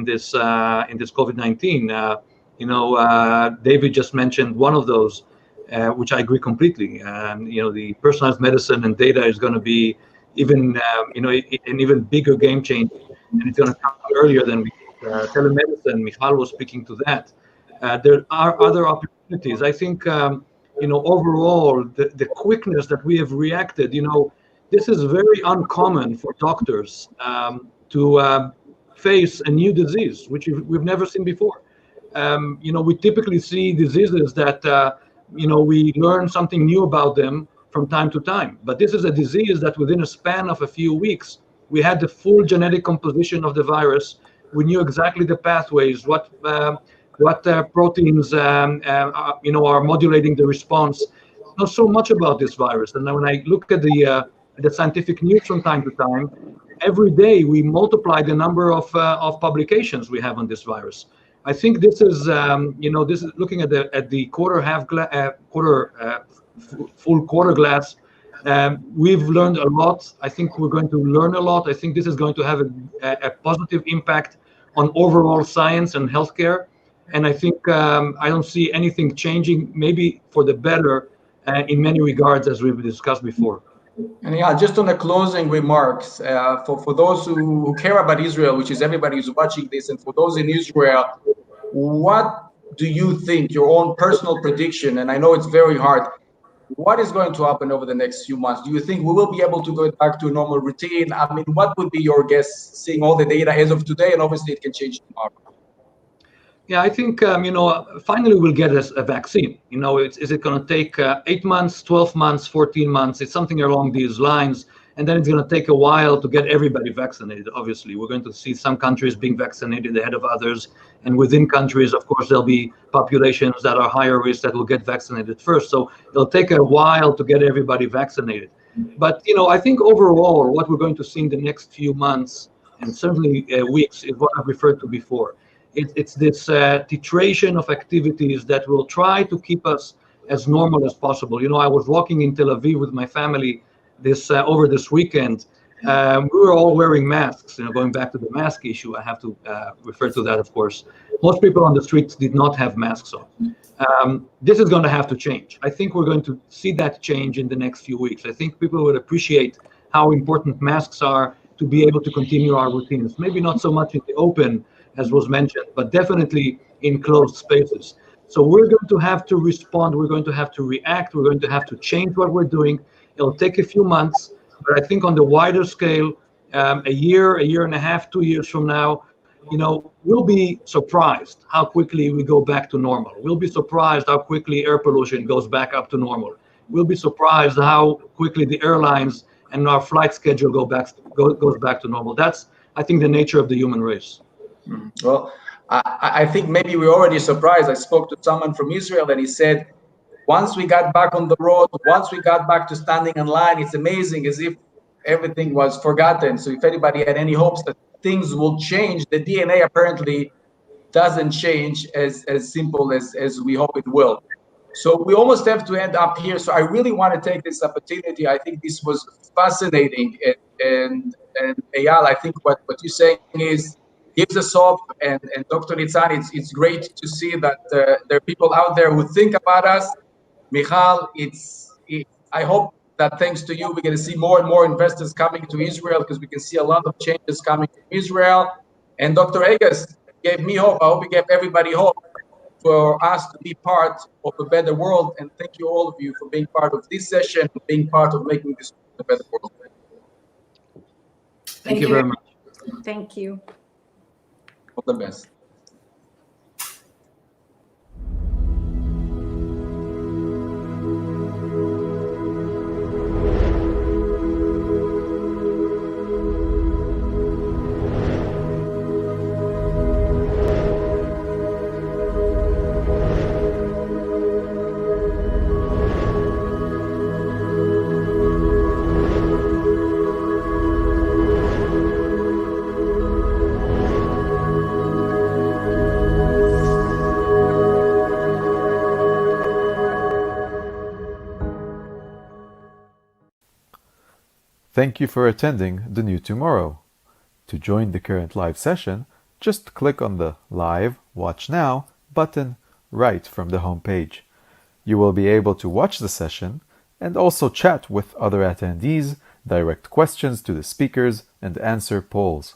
this COVID-19. You know, David just mentioned one of those. which I agree completely. The personalized medicine and data is going to be even, an even bigger game changer, and it's going to come earlier than telemedicine. Michal was speaking to that. There are other opportunities. I think, overall, the quickness that we have reacted, this is very uncommon for doctors to face a new disease, which we've never seen before. We typically see diseases that, we learn something new about them from time to time. But this is a disease that within a span of a few weeks, we had the full genetic composition of the virus. We knew exactly the pathways, what proteins, are modulating the response. Not so much about this virus. And then when I look at the scientific news from time to time, every day we multiply the number of publications we have on this virus. I think this is, this is looking at the full quarter glass. We've learned a lot. I think we're going to learn a lot. I think this is going to have a positive impact on overall science and healthcare. And I think I don't see anything changing, maybe for the better in many regards, as we've discussed before. And yeah, just on the closing remarks, for those who care about Israel, which is everybody who's watching this, and for those in Israel, what do you think, your own personal prediction, and I know it's very hard, what is going to happen over the next few months? Do you think we will be able to go back to a normal routine? I mean, what would be your guess, seeing all the data as of today, and obviously it can change tomorrow? Yeah, I think, finally we'll get a vaccine. Is it going to take 8 months, 12 months, 14 months? It's something along these lines. And then it's going to take a while to get everybody vaccinated. Obviously, we're going to see some countries being vaccinated ahead of others. And within countries, of course, there'll be populations that are higher risk that will get vaccinated first. So it'll take a while to get everybody vaccinated. But, I think overall, what we're going to see in the next few months and certainly weeks is what I've referred to before. It's this titration of activities that will try to keep us as normal as possible. I was walking in Tel Aviv with my family over this weekend. We were all wearing masks. Going back to the mask issue, I have to refer to that, of course. Most people on the streets did not have masks on. This is going to have to change. I think we're going to see that change in the next few weeks. I think people will appreciate how important masks are to be able to continue our routines. Maybe not so much in the open, as was mentioned, but definitely in closed spaces. So we're going to have to respond. We're going to have to react. We're going to have to change what we're doing. It'll take a few months, but I think on the wider scale, a year and a half, 2 years from now, we'll be surprised how quickly we go back to normal. We'll be surprised how quickly air pollution goes back up to normal. We'll be surprised how quickly the airlines and our flight schedule goes back to normal. That's, I think, the nature of the human race. Well, I think maybe we're already surprised. I spoke to someone from Israel and he said, once we got back on the road, once we got back to standing in line, it's amazing, as if everything was forgotten. So if anybody had any hopes that things will change, the DNA apparently doesn't change as simple as we hope it will. So we almost have to end up here. So I really want to take this opportunity. I think this was fascinating. And Eyal, I think what you're saying gives us hope. And Dr. Nitzan, it's great to see that there are people out there who think about us. Michal, I hope that thanks to you, we're going to see more and more investors coming to Israel, because we can see a lot of changes coming to Israel. And Dr. Agus gave me hope. I hope he gave everybody hope for us to be part of a better world. And thank you, all of you, for being part of this session, for being part of making this a better world. Thank you very much. Thank you. All the best. Thank you for attending the new Tomorrow. To join the current live session, just click on the Live Watch Now button right from the home page. You will be able to watch the session and also chat with other attendees, direct questions to the speakers, and answer polls.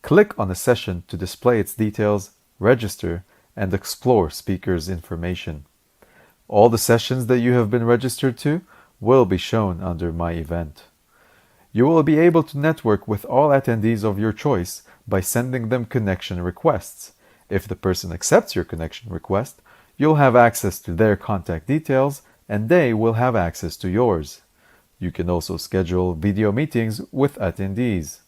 Click on a session to display its details, register, and explore speakers' information. All the sessions that you have been registered to will be shown under My Event. You will be able to network with all attendees of your choice by sending them connection requests. If the person accepts your connection request, you'll have access to their contact details and they will have access to yours. You can also schedule video meetings with attendees.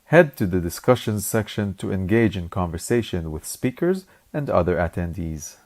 Head to the discussions section to engage in conversation with speakers and other attendees.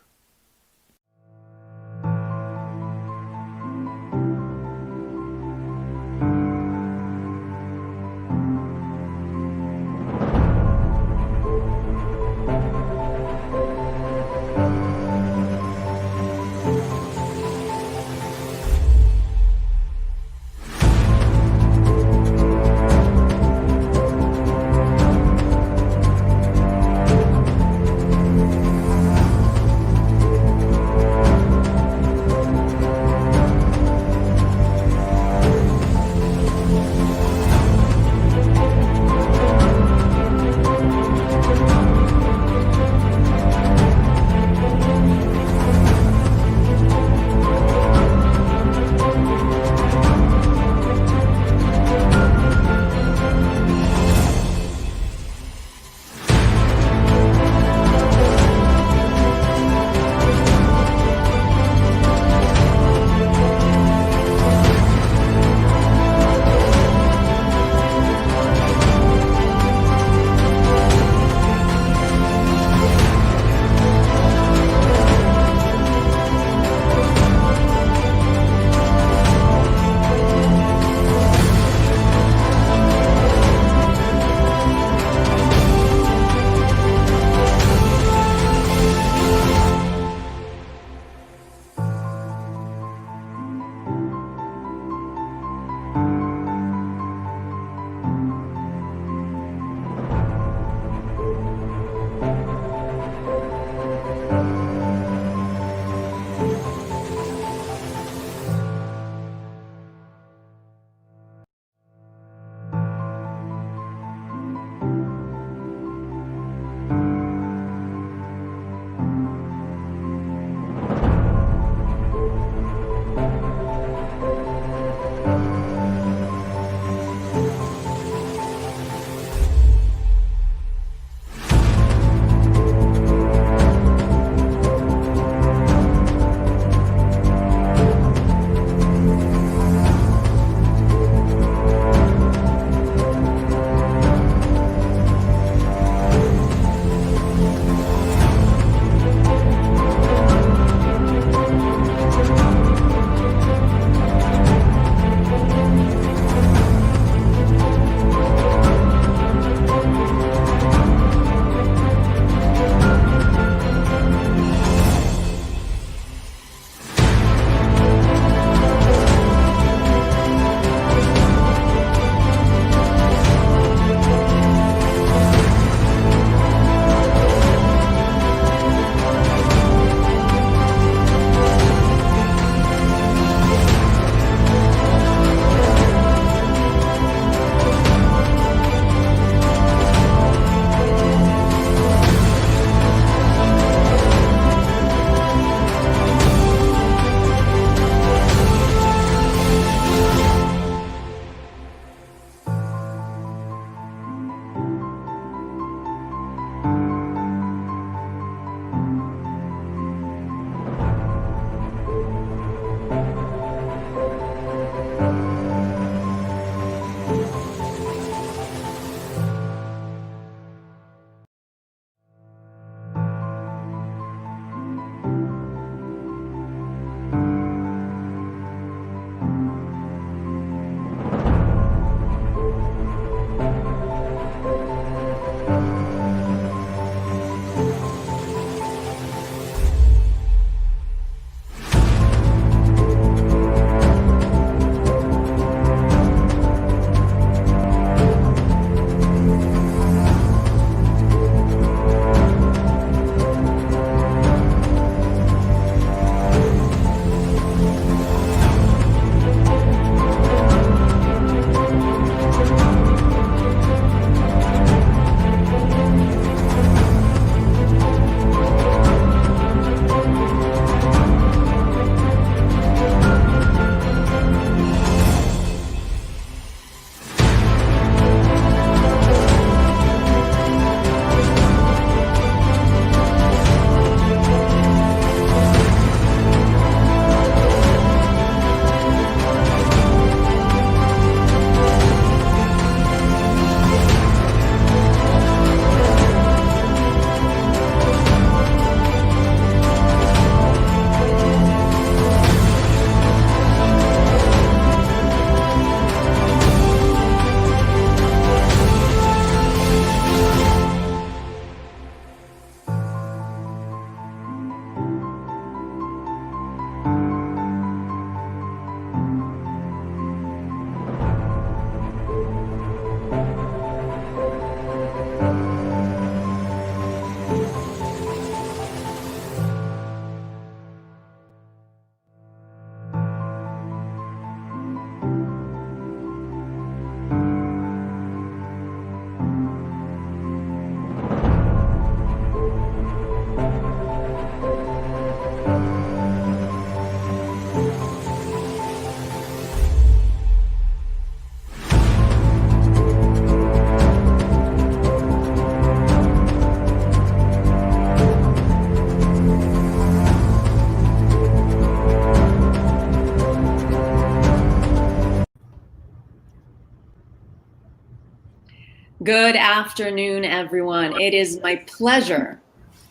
Good afternoon, everyone. It is my pleasure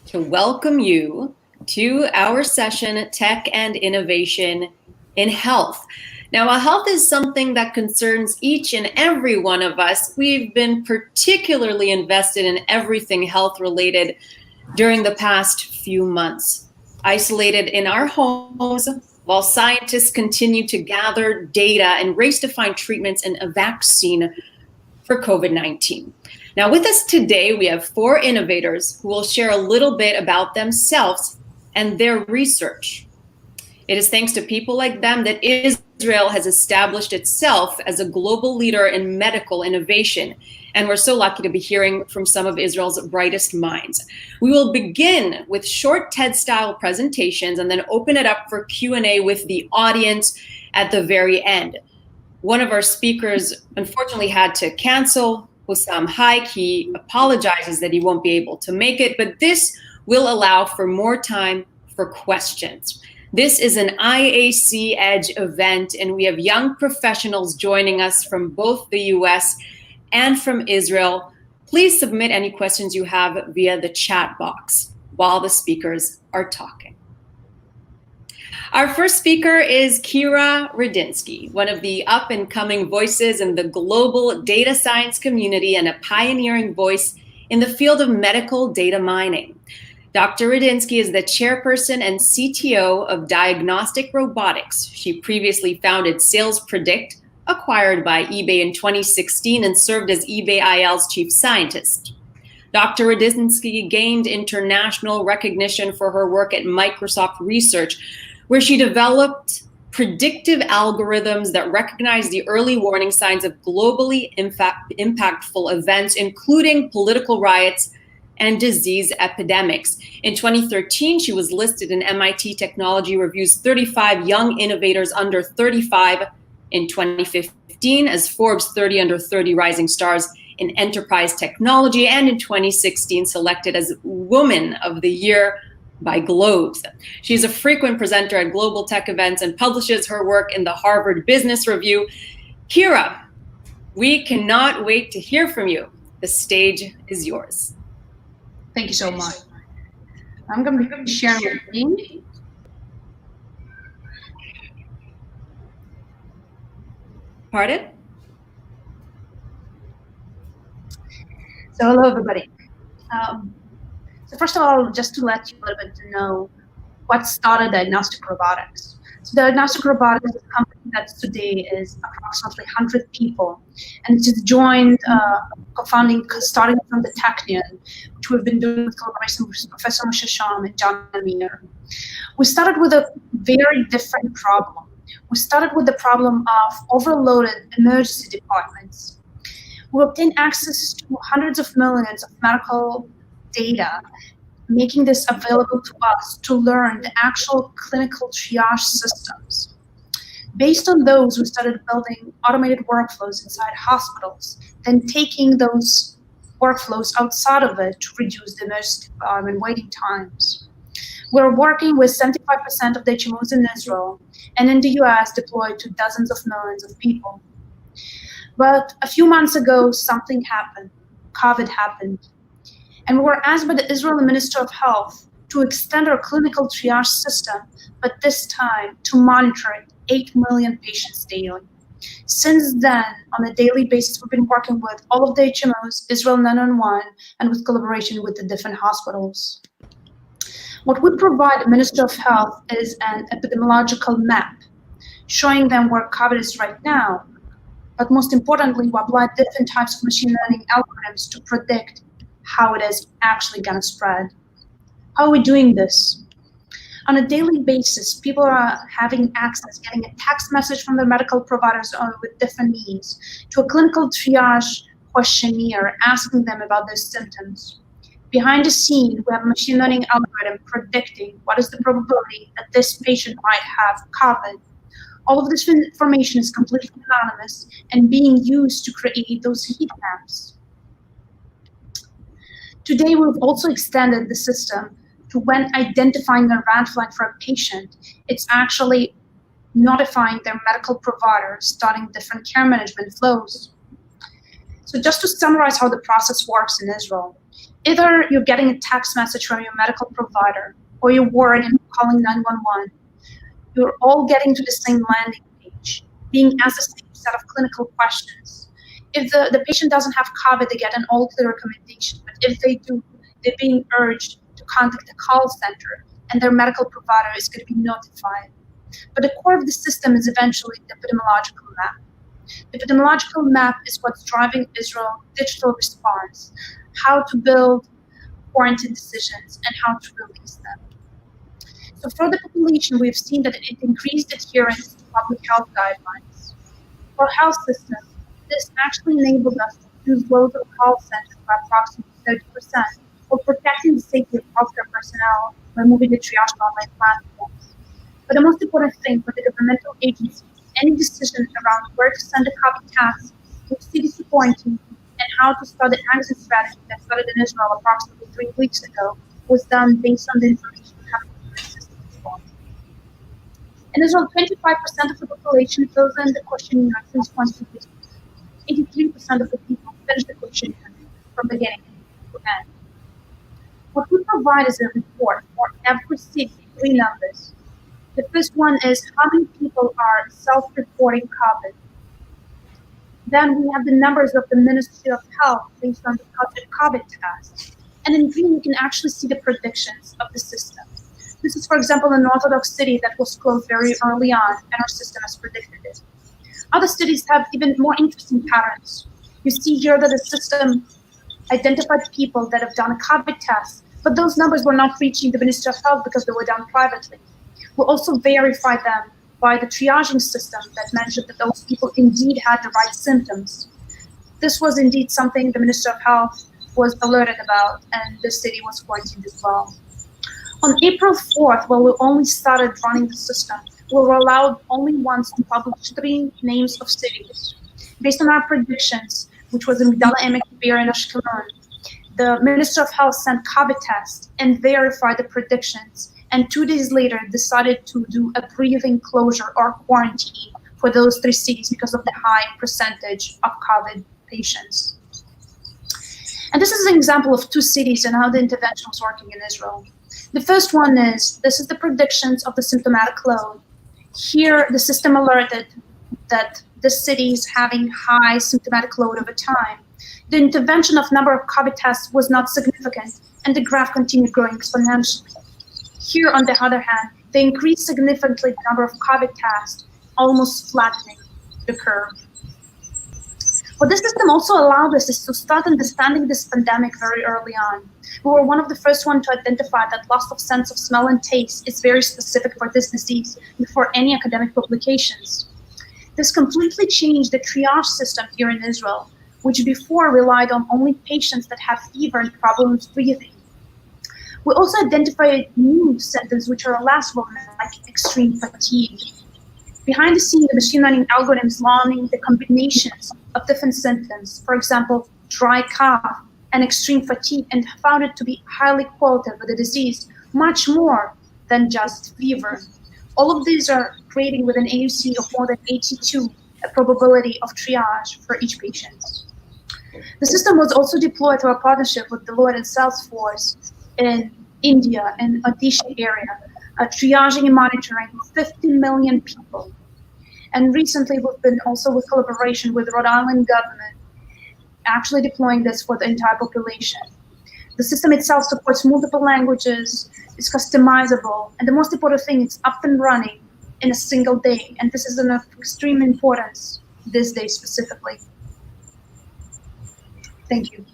to welcome you to our session, Tech and Innovation in Health. Now, while health is something that concerns each and every one of us, we've been particularly invested in everything health-related during the past few months. Isolated in our homes, while scientists continue to gather data and race to find treatments and a vaccine for COVID-19. Now, with us today, we have 4 innovators who will share a little bit about themselves and their research. It is thanks to people like them that Israel has established itself as a global leader in medical innovation. And we're so lucky to be hearing from some of Israel's brightest minds. We will begin with short TED-style presentations and then open it up for Q&A with the audience at the very end. One of our speakers unfortunately had to cancel, Hossam Haick. He apologizes that he won't be able to make it, but this will allow for more time for questions. This is an IAC Edge event, and we have young professionals joining us from both the US and from Israel. Please submit any questions you have via the chat box while the speakers are talking. Our first speaker is Kira Radensky, one of the up-and-coming voices in the global data science community and a pioneering voice in the field of medical data mining. Dr. Radensky is the chairperson and CTO of Diagnostic Robotics. She previously founded Sales Predict, acquired by eBay in 2016, and served as eBay Eyal's chief scientist. Dr. Radensky gained international recognition for her work at Microsoft Research, where she developed predictive algorithms that recognize the early warning signs of globally impactful events, including political riots and disease epidemics. In 2013, she was listed in MIT Technology Review's 35 Young Innovators Under 35. In 2015, as Forbes 30 Under 30 Rising Stars in Enterprise Technology, and in 2016, selected as Woman of the Year by Globes. She's a frequent presenter at global tech events and publishes her work in the Harvard Business Review. Kira, we cannot wait to hear from you. The stage is yours. Thank you so much. I'm going to be sharing my screen. Pardon? So hello, everybody. So first of all, just to let you a little bit to know what started Diagnostic Robotics. So Diagnostic Robotics is a company that today is approximately 100 people, and it is joined, co-founding, starting from the Technion, which we've been doing with collaboration with Professor Shacham and John Meyer. We started with a very different problem. We started with the problem of overloaded emergency departments. We obtained access to hundreds of millions of medical data, making this available to us to learn the actual clinical triage systems. Based on those, we started building automated workflows inside hospitals, then taking those workflows outside of it to reduce the emergency department waiting times. We're working with 75% of the HMOs in Israel, and in the US deployed to dozens of millions of people. But a few months ago, something happened. COVID happened. And we were asked by the Israeli Minister of Health to extend our clinical triage system, but this time to monitor 8 million patients daily. Since then, on a daily basis, we've been working with all of the HMOs, Israel 911, and with collaboration with the different hospitals. What we provide the Minister of Health is an epidemiological map, showing them where COVID is right now. But most importantly, we apply different types of machine learning algorithms to predict how it is actually going to spread. How are we doing this? On a daily basis, people are having access, getting a text message from their medical providers with different needs, to a clinical triage questionnaire asking them about their symptoms. Behind the scene, we have a machine learning algorithm predicting what is the probability that this patient might have COVID. All of this information is completely anonymous and being used to create those heat maps. Today, we've also extended the system to when identifying a red flag for a patient, it's actually notifying their medical provider, starting different care management flows. So just to summarize how the process works in Israel, either you're getting a text message from your medical provider or you're worried and calling 911. You're all getting to the same landing page, being asked the same set of clinical questions. If the patient doesn't have COVID, they get an all clear recommendation. But if they do, they're being urged to contact the call center and their medical provider is going to be notified. But the core of the system is eventually the epidemiological map. The epidemiological map is what's driving Israel's digital response, how to build quarantine decisions and how to release them. So for the population, we've seen that it increased adherence to public health guidelines. For health systems, this actually enabled us to use loads of call centers by approximately 30%, while protecting the safety of healthcare personnel by moving the triage to online platforms. But the most important thing for the governmental agencies, any decision around where to send the COVID tasks, which cities to quarantine, and how to start the exit strategy that started in Israel approximately 3 weeks ago was done based on the information coming from the system as well. In Israel, 25% of the population fills in the questionnaire in response to this. 83% of the people finish the questionnaire from beginning to end. What we provide is a report for every city, 3 numbers. The first one is how many people are self-reporting COVID. Then we have the numbers of the Ministry of Health based on the COVID test. And in green, you can actually see the predictions of the system. This is, for example, an Orthodox city that was closed very early on, and our system has predicted it. Other cities have even more interesting patterns. You see here that the system identified people that have done a COVID test, but those numbers were not reaching the Ministry of Health because they were done privately. We also verified them by the triaging system that mentioned that those people indeed had the right symptoms. This was indeed something the Minister of Health was alerted about, and the city was quarantined as well. On April 4th, when we only started running the system, we were allowed only once to publish 3 names of cities. Based on our predictions, which was in Migdal Emek, Beer, and Ashkelon, the Minister of Health sent COVID tests and verified the predictions, and 2 days later decided to do a breathing closure or quarantine for those 3 cities because of the high percentage of COVID patients. And this is an example of 2 cities and how the intervention was working in Israel. The first one is, this is the predictions of the symptomatic load. Here, the system alerted that the city is having high symptomatic load over time. The intervention of number of COVID tests was not significant, and the graph continued growing exponentially. Here, on the other hand, they increased significantly the number of COVID tests, almost flattening the curve. What this system also allowed us is to start understanding this pandemic very early on. We were one of the first ones to identify that loss of sense of smell and taste is very specific for this disease before any academic publications. This completely changed the triage system here in Israel, which before relied on only patients that have fever and problems breathing. We also identified new symptoms which are less vulnerable, like extreme fatigue. Behind the scenes, the machine learning algorithms learning the combinations of different symptoms, for example, dry cough and extreme fatigue, and found it to be highly correlative with the disease, much more than just fever. All of these are creating with an AUC of more than 82 a probability of triage for each patient. The system was also deployed through a partnership with Dorit and Salesforce in India and Odisha area, triaging and monitoring 50 million people. And recently we've been also with collaboration with Rhode Island government, actually deploying this for the entire population. The system itself supports multiple languages, it's customizable, and the most important thing, it's up and running in a single day. And this is of extreme importance this day specifically. Thank you.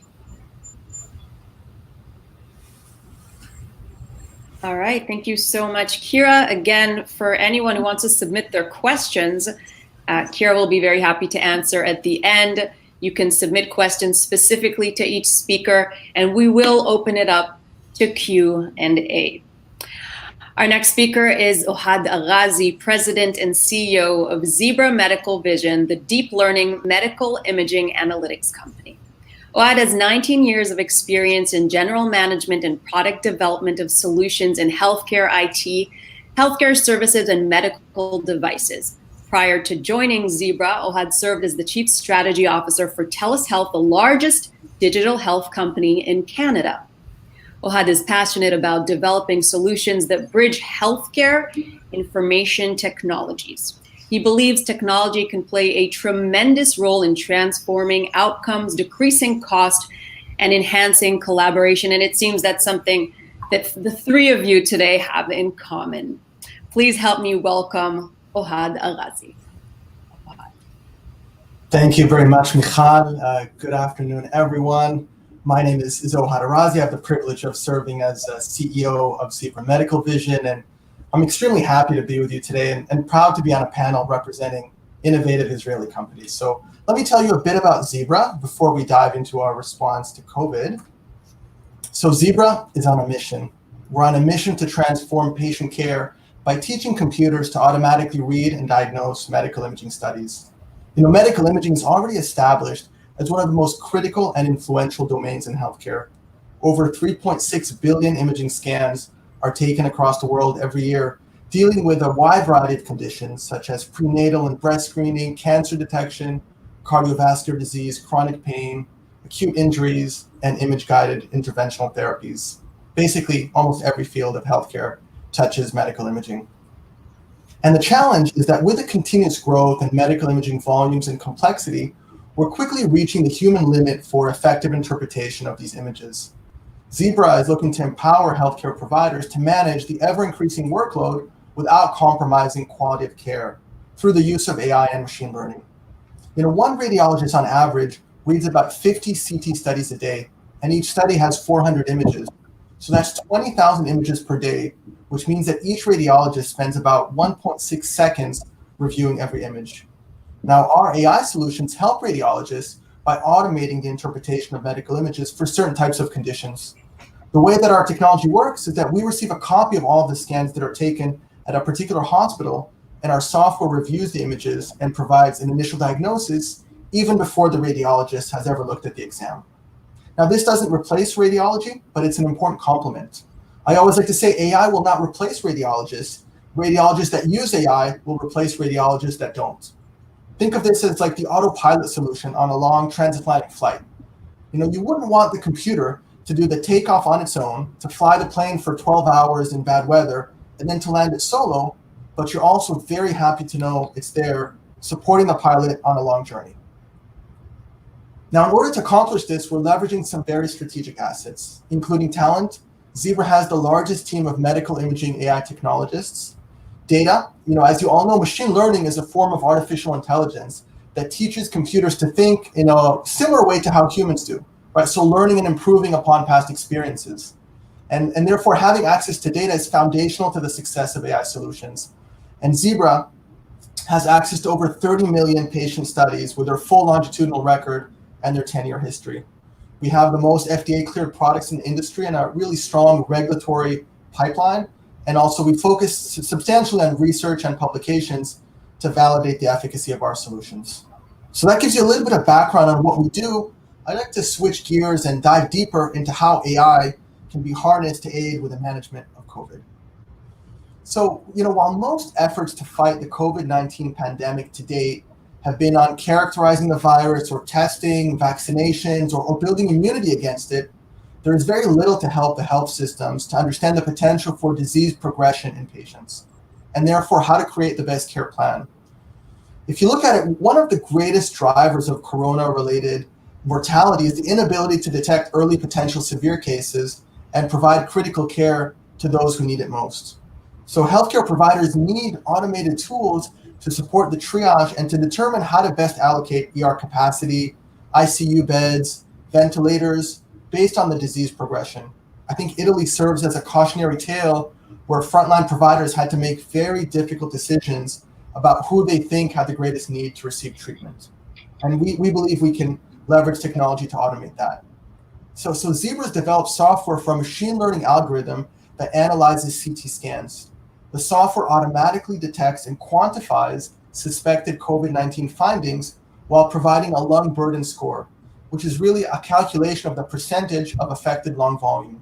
All right, thank you so much, Kira. Again, for anyone who wants to submit their questions, Kira will be very happy to answer at the end. You can submit questions specifically to each speaker, and we will open it up to Q&A. Our next speaker is Ohad Arazi, President and CEO of Zebra Medical Vision, the deep learning medical imaging analytics company. Ohad has 19 years of experience in general management and product development of solutions in healthcare IT, healthcare services, and medical devices. Prior to joining Zebra, Ohad served as the Chief Strategy Officer for TELUS Health, the largest digital health company in Canada. Ohad is passionate about developing solutions that bridge healthcare information technologies. He believes technology can play a tremendous role in transforming outcomes, decreasing cost, and enhancing collaboration. And it seems that's something that the three of you today have in common. Please help me welcome Ohad Arazi. Thank you very much, Michal. Good afternoon, everyone. My name is Ohad Arazi. I have the privilege of serving as CEO of Zebra Medical Vision, and I'm extremely happy to be with you today and proud to be on a panel representing innovative Israeli companies. So let me tell you a bit about Zebra before we dive into our response to COVID. So Zebra is on a mission. We're on a mission to transform patient care by teaching computers to automatically read and diagnose medical imaging studies. Medical imaging is already established as one of the most critical and influential domains in healthcare. Over 3.6 billion imaging scans are taken across the world every year, dealing with a wide variety of conditions such as prenatal and breast screening, cancer detection, cardiovascular disease, chronic pain, acute injuries, and image-guided interventional therapies. Basically, almost every field of healthcare touches medical imaging. And the challenge is that with the continuous growth in medical imaging volumes and complexity, we're quickly reaching the human limit for effective interpretation of these images. Zebra is looking to empower healthcare providers to manage the ever-increasing workload without compromising quality of care through the use of AI and machine learning. One radiologist on average reads about 50 CT studies a day, and each study has 400 images. So that's 20,000 images per day, which means that each radiologist spends about 1.6 seconds reviewing every image. Now, our AI solutions help radiologists by automating the interpretation of medical images for certain types of conditions. The way that our technology works is that we receive a copy of all of the scans that are taken at a particular hospital, and our software reviews the images and provides an initial diagnosis even before the radiologist has ever looked at the exam. Now, this doesn't replace radiology, but it's an important complement. I always like to say AI will not replace radiologists. Radiologists that use AI will replace radiologists that don't. Think of this as like the autopilot solution on a long transatlantic flight. You wouldn't want the computer to do the takeoff on its own, to fly the plane for 12 hours in bad weather, and then to land it solo, but you're also very happy to know it's there supporting the pilot on a long journey. Now, in order to accomplish this, we're leveraging some very strategic assets, including talent. Zebra has the largest team of medical imaging AI technologists. Data, as you all know, machine learning is a form of artificial intelligence that teaches computers to think in a similar way to how humans do, right? So learning and improving upon past experiences. And therefore, having access to data is foundational to the success of AI solutions. And Zebra has access to over 30 million patient studies with their full longitudinal record and their 10-year history. We have the most FDA-cleared products in the industry and a really strong regulatory pipeline. And also, we focus substantially on research and publications to validate the efficacy of our solutions. So that gives you a little bit of background on what we do. I'd like to switch gears and dive deeper into how AI can be harnessed to aid with the management of COVID. So, while most efforts to fight the COVID-19 pandemic to date have been on characterizing the virus or testing, vaccinations, or building immunity against it, there is very little to help the health systems to understand the potential for disease progression in patients, and therefore how to create the best care plan. If you look at it, one of the greatest drivers of corona-related mortality is the inability to detect early potential severe cases and provide critical care to those who need it most. So healthcare providers need automated tools to support the triage and to determine how to best allocate ER capacity, ICU beds, ventilators, based on the disease progression. I think Italy serves as a cautionary tale where frontline providers had to make very difficult decisions about who they think had the greatest need to receive treatment. And we believe we can leverage technology to automate that. So Zebra's developed software for a machine learning algorithm that analyzes CT scans. The software automatically detects and quantifies suspected COVID-19 findings while providing a lung burden score, which is really a calculation of the percentage of affected lung volume.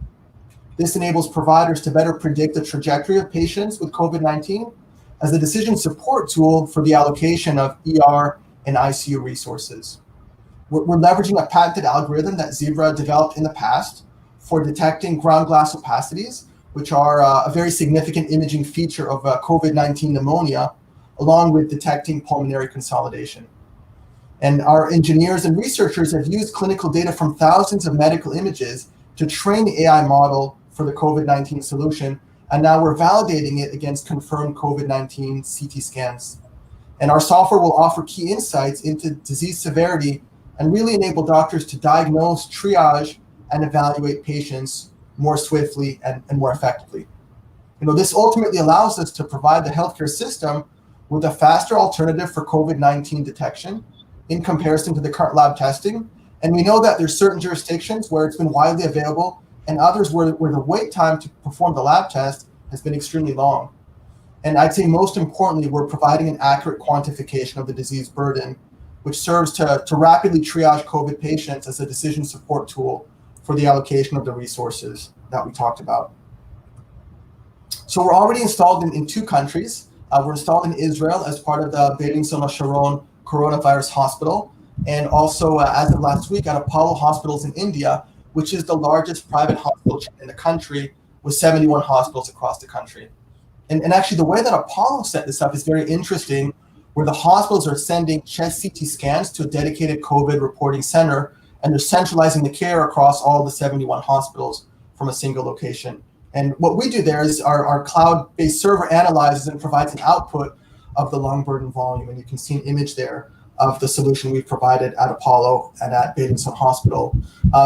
This enables providers to better predict the trajectory of patients with COVID-19, as a decision support tool for the allocation of ER and ICU resources. We're leveraging a patented algorithm that Zebra developed in the past for detecting ground glass opacities, which are a very significant imaging feature of COVID-19 pneumonia, along with detecting pulmonary consolidation. And our engineers and researchers have used clinical data from thousands of medical images to train the AI model for the COVID-19 solution, and now we're validating it against confirmed COVID-19 CT scans. And our software will offer key insights into disease severity and really enable doctors to diagnose, triage, and evaluate patients more swiftly and more effectively. This ultimately allows us to provide the healthcare system with a faster alternative for COVID-19 detection in comparison to the current lab testing. And we know that there's certain jurisdictions where it's been widely available and others where the wait time to perform the lab test has been extremely long. And I'd say most importantly, we're providing an accurate quantification of the disease burden, which serves to rapidly triage COVID patients as a decision support tool for the allocation of the resources that we talked about. So we're already installed in 2 countries. We're installed in Israel as part of the Sharon Coronavirus Hospital, and also as of last week at Apollo Hospitals in India, which is the largest private hospital chain in the country with 71 hospitals across the country. And actually the way that Apollo set this up is very interesting, where the hospitals are sending chest CT scans to a dedicated COVID reporting center, and they're centralizing the care across all the 71 hospitals from a single location. And what we do there is our cloud-based server analyzes and provides an output of the lung burden volume. And you can see an image there of the solution we've provided at Apollo and at Radensky Hospital.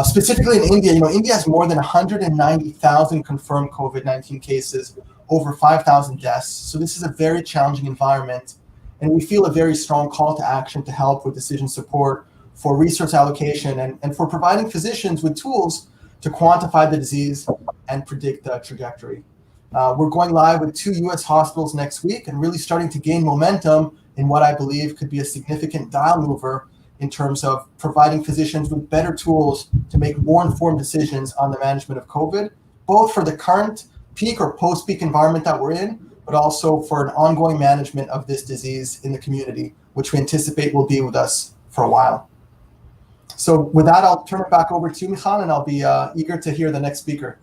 Specifically in India, India has more than 190,000 confirmed COVID-19 cases, over 5,000 deaths. So this is a very challenging environment. And we feel a very strong call to action to help with decision support for resource allocation and for providing physicians with tools to quantify the disease and predict the trajectory. We're going live with 2 US hospitals next week and really starting to gain momentum in what I believe could be a significant dial mover in terms of providing physicians with better tools to make more informed decisions on the management of COVID, both for the current peak or post-peak environment that we're in, but also for an ongoing management of this disease in the community, which we anticipate will be with us for a while. So with that, I'll turn it back over to Michal, and I'll be eager to hear the next speaker.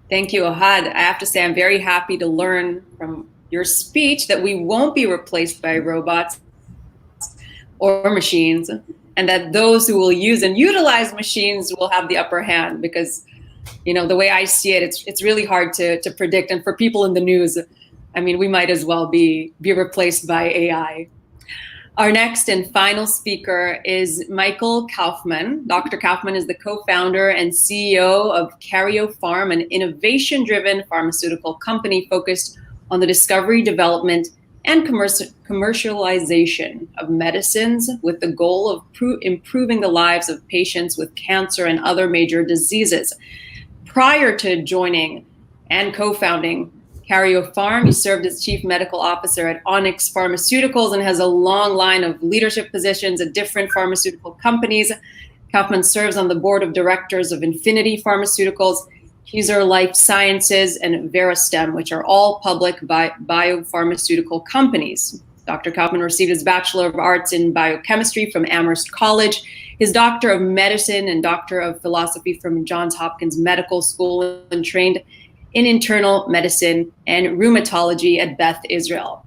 Thank you, Ohad. I have to say I'm very happy to learn from your speech that we won't be replaced by robots or machines, and that those who will use and utilize machines will have the upper hand, because the way I see it, it's really hard to predict. And for people in the news, I mean, we might as well be replaced by AI. Our next and final speaker is Michael Kaufman. Dr. Kaufman is the co-founder and CEO of Karyopharm, an innovation-driven pharmaceutical company focused on the discovery, development, and commercialization of medicines with the goal of improving the lives of patients with cancer and other major diseases. Prior to joining and co-founding Karyopharm, he served as chief medical officer at Onyx Pharmaceuticals and has a long line of leadership positions at different pharmaceutical companies. Kaufman serves on the board of directors of Infinity Pharmaceuticals, Kaiser Life Sciences, and Verastem, which are all public biopharmaceutical companies. Dr. Kaufman received his Bachelor of Arts in Biochemistry from Amherst College, his Doctor of Medicine and Doctor of Philosophy from Johns Hopkins Medical School, and trained in internal medicine and rheumatology at Beth Israel.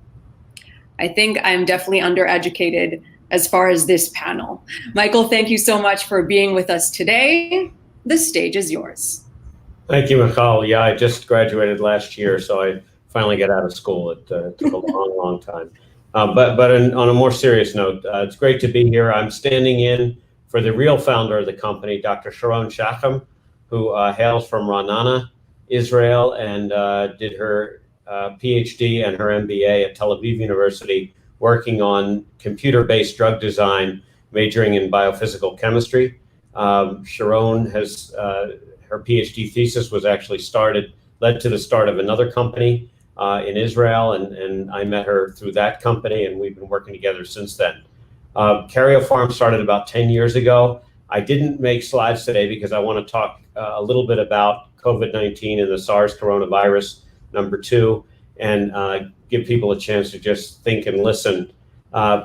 I think I'm definitely undereducated as far as this panel. Michael, thank you so much for being with us today. The stage is yours. Thank you, Michal. Yeah, I just graduated last year, so I finally got out of school. It took a long, long time. But on a more serious note, it's great to be here. I'm standing in for the real founder of the company, Dr. Sharone Shechem, who hails from Ra'anana, Israel, and did her PhD and her MBA at Tel Aviv University, working on computer-based drug design, majoring in biophysical chemistry. Sharon has, her PhD thesis was actually led to the start of another company in Israel, and I met her through that company, and we've been working together since then. Karyopharm started about 10 years ago. I didn't make slides today because I want to talk a little bit about COVID-19 and the SARS coronavirus #2, and give people a chance to just think and listen.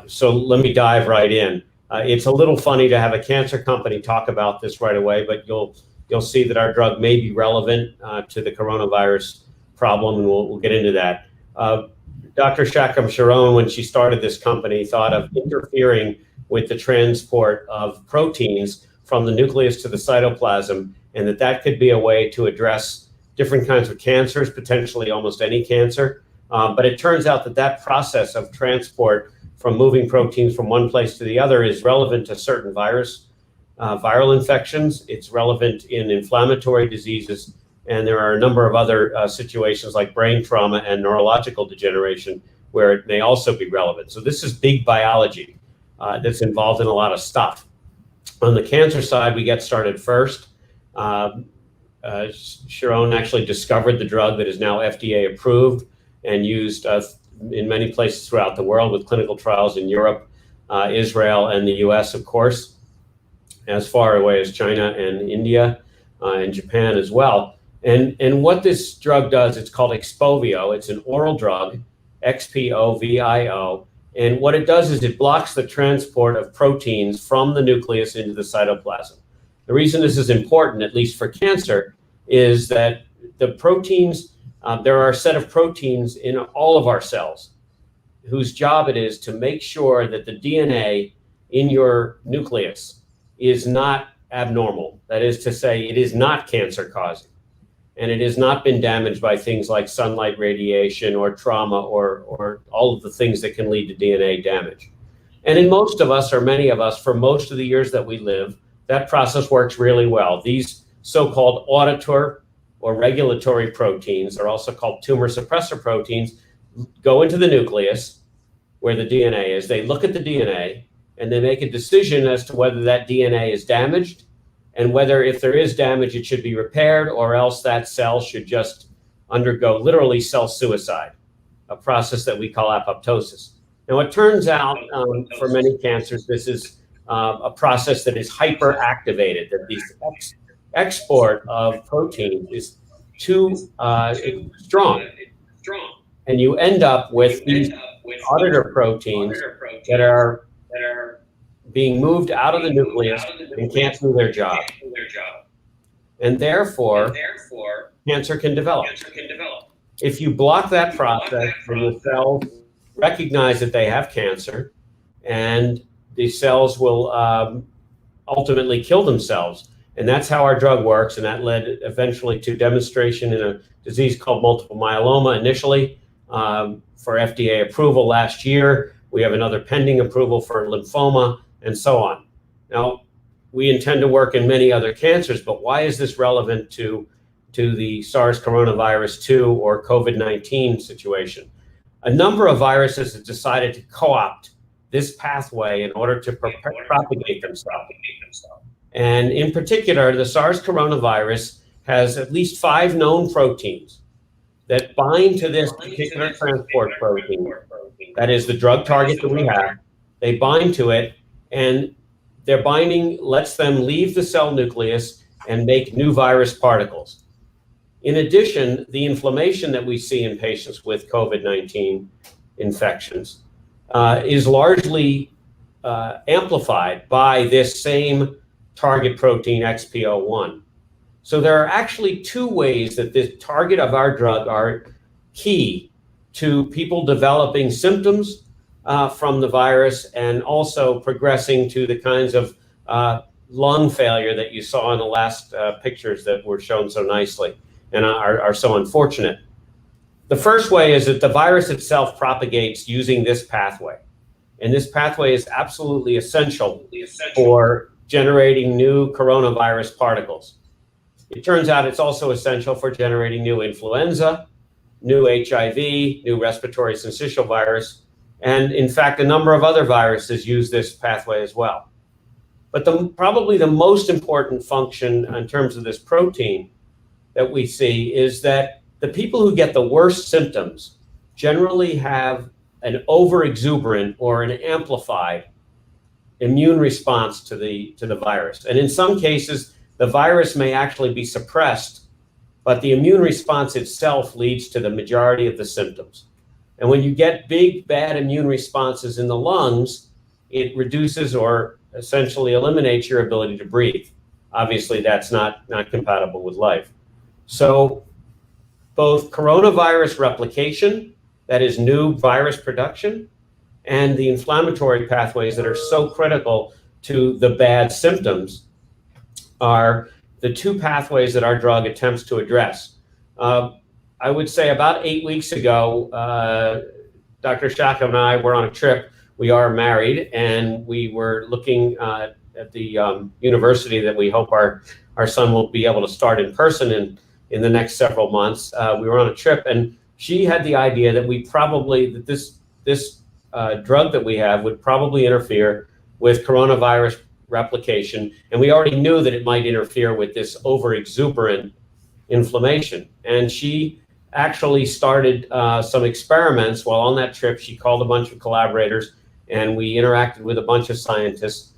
So let me dive right in. It's a little funny to have a cancer company talk about this right away, but you'll see that our drug may be relevant to the coronavirus problem, and we'll get into that. Dr. Shechem, Sharon, when she started this company, thought of interfering with the transport of proteins from the nucleus to the cytoplasm, and that could be a way to address different kinds of cancers, potentially almost any cancer. But it turns out that process of transport from moving proteins from one place to the other is relevant to certain viral infections. It's relevant in inflammatory diseases, and there are a number of other situations like brain trauma and neurological degeneration where it may also be relevant. So this is big biology that's involved in a lot of stuff. On the cancer side, we get started first. Sharon actually discovered the drug that is now FDA approved and used in many places throughout the world with clinical trials in Europe, Israel, and the US, of course, as far away as China and India and Japan as well. And what this drug does, it's called Xpovio. It's an oral drug, XPOVIO. And what it does is it blocks the transport of proteins from the nucleus into the cytoplasm. The reason this is important, at least for cancer, is that the proteins, there are a set of proteins in all of our cells whose job it is to make sure that the DNA in your nucleus is not abnormal. That is to say, it is not cancer causing. And it has not been damaged by things like sunlight radiation or trauma or all of the things that can lead to DNA damage. And in most of us, or many of us, for most of the years that we live, that process works really well. These so-called auditor or regulatory proteins, are also called tumor suppressor proteins, go into the nucleus where the DNA is. They look at the DNA and they make a decision as to whether that DNA is damaged and whether, if there is damage, it should be repaired, or else that cell should just undergo literally cell suicide, a process that we call apoptosis. Now, it turns out for many cancers, this is a process that is hyperactivated, that the export of protein is too strong. And you end up with these auditor proteins that are being moved out of the nucleus and can't do their job. And therefore, cancer can develop. If you block that process, then the cells recognize that they have cancer, and the cells will ultimately kill themselves. And that's how our drug works, and that led eventually to demonstration in a disease called multiple myeloma initially for FDA approval last year. We have another pending approval for lymphoma, and so on. Now, we intend to work in many other cancers, but why is this relevant to the SARS coronavirus 2 or COVID-19 situation? A number of viruses have decided to co-opt this pathway in order to propagate themselves. And in particular, the SARS coronavirus has at least 5 known proteins that bind to this particular transport protein. That is the drug target that we have. They bind to it, and their binding lets them leave the cell nucleus and make new virus particles. In addition, the inflammation that we see in patients with COVID-19 infections is largely amplified by this same target protein XPO1. So there are actually 2 ways that the target of our drug are key to people developing symptoms from the virus and also progressing to the kinds of lung failure that you saw in the last pictures that were shown so nicely and are so unfortunate. The first way is that the virus itself propagates using this pathway. And this pathway is absolutely essential for generating new coronavirus particles. It turns out it's also essential for generating new influenza, new HIV, new respiratory syncytial virus, and in fact, a number of other viruses use this pathway as well. But probably the most important function in terms of this protein that we see is that the people who get the worst symptoms generally have an overexuberant or an amplified immune response to the virus. And in some cases, the virus may actually be suppressed, but the immune response itself leads to the majority of the symptoms. And when you get big, bad immune responses in the lungs, it reduces or essentially eliminates your ability to breathe. Obviously, that's not compatible with life. So both coronavirus replication, that is new virus production, and the inflammatory pathways that are so critical to the bad symptoms are the two pathways that our drug attempts to address. I would say about 8 weeks ago, Dr. Shechem and I were on a trip. We are married, and we were looking at the university that we hope our son will be able to start in person in the next several months. We were on a trip, and she had the idea that this drug that we have would probably interfere with coronavirus replication, and we already knew that it might interfere with this overexuberant inflammation. And she actually started some experiments while on that trip. She called a bunch of collaborators, and we interacted with a bunch of scientists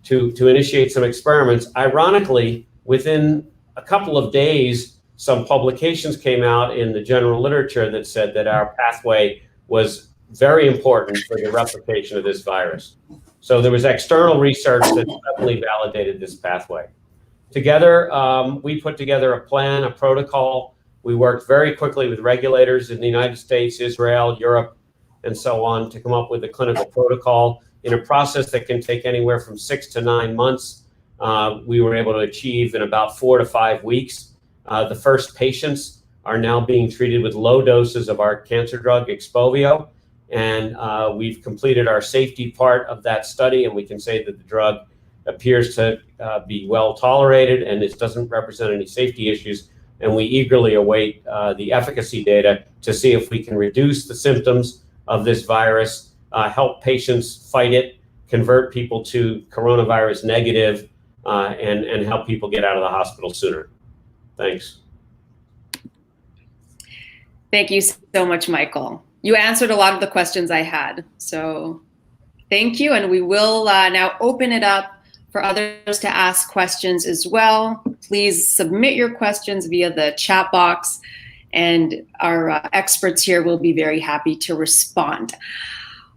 to initiate some experiments. Ironically, within a couple of days, some publications came out in the general literature that said that our pathway was very important for the replication of this virus. So there was external research that definitely validated this pathway. Together, we put together a plan, a protocol. We worked very quickly with regulators in the United States, Israel, Europe, and so on to come up with a clinical protocol in a process that can take anywhere from 6 to 9 months. We were able to achieve in about 4 to 5 weeks. The first patients are now being treated with low doses of our cancer drug, Xpovio, and we've completed our safety part of that study, and we can say that the drug appears to be well tolerated, and it doesn't represent any safety issues. And we eagerly await the efficacy data to see if we can reduce the symptoms of this virus, help patients fight it, convert people to coronavirus negative, and help people get out of the hospital sooner. Thanks. Thank you so much, Michael. You answered a lot of the questions I had. So thank you. And we will now open it up for others to ask questions as well. Please submit your questions via the chat box, and our experts here will be very happy to respond.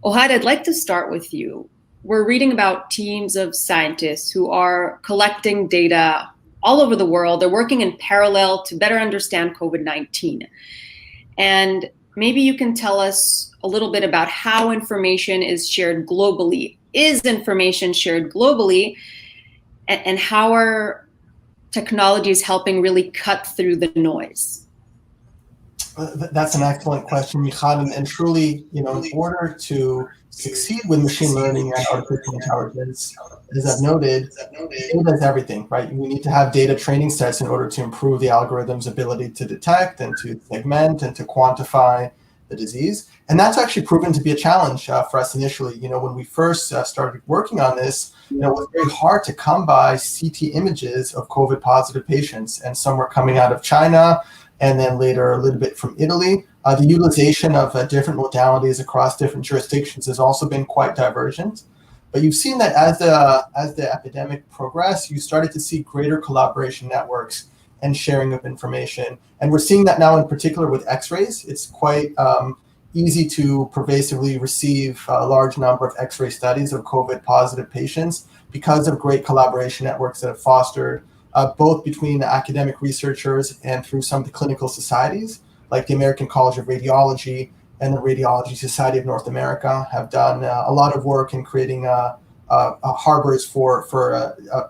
Ohad, I'd like to start with you. We're reading about teams of scientists who are collecting data all over the world. They're working in parallel to better understand COVID-19. And maybe you can tell us a little bit about how information is shared globally. Is information shared globally? And how are technologies helping really cut through the noise? That's an excellent question, Michal. And truly, in order to succeed with machine learning and artificial intelligence, as I've noted, data is everything, right? We need to have data training sets in order to improve the algorithm's ability to detect and to segment and to quantify the disease. And that's actually proven to be a challenge for us initially. When we first started working on this, it was very hard to come by CT images of COVID positive patients. And some were coming out of China, and then later a little bit from Italy. The utilization of different modalities across different jurisdictions has also been quite divergent. But you've seen that as the epidemic progressed, you started to see greater collaboration networks and sharing of information. And we're seeing that now in particular with X-rays. It's quite easy to pervasively receive a large number of X-ray studies of COVID positive patients because of great collaboration networks that have fostered both between academic researchers and through some of the clinical societies, like the American College of Radiology and the Radiology Society of North America have done a lot of work in creating harbors for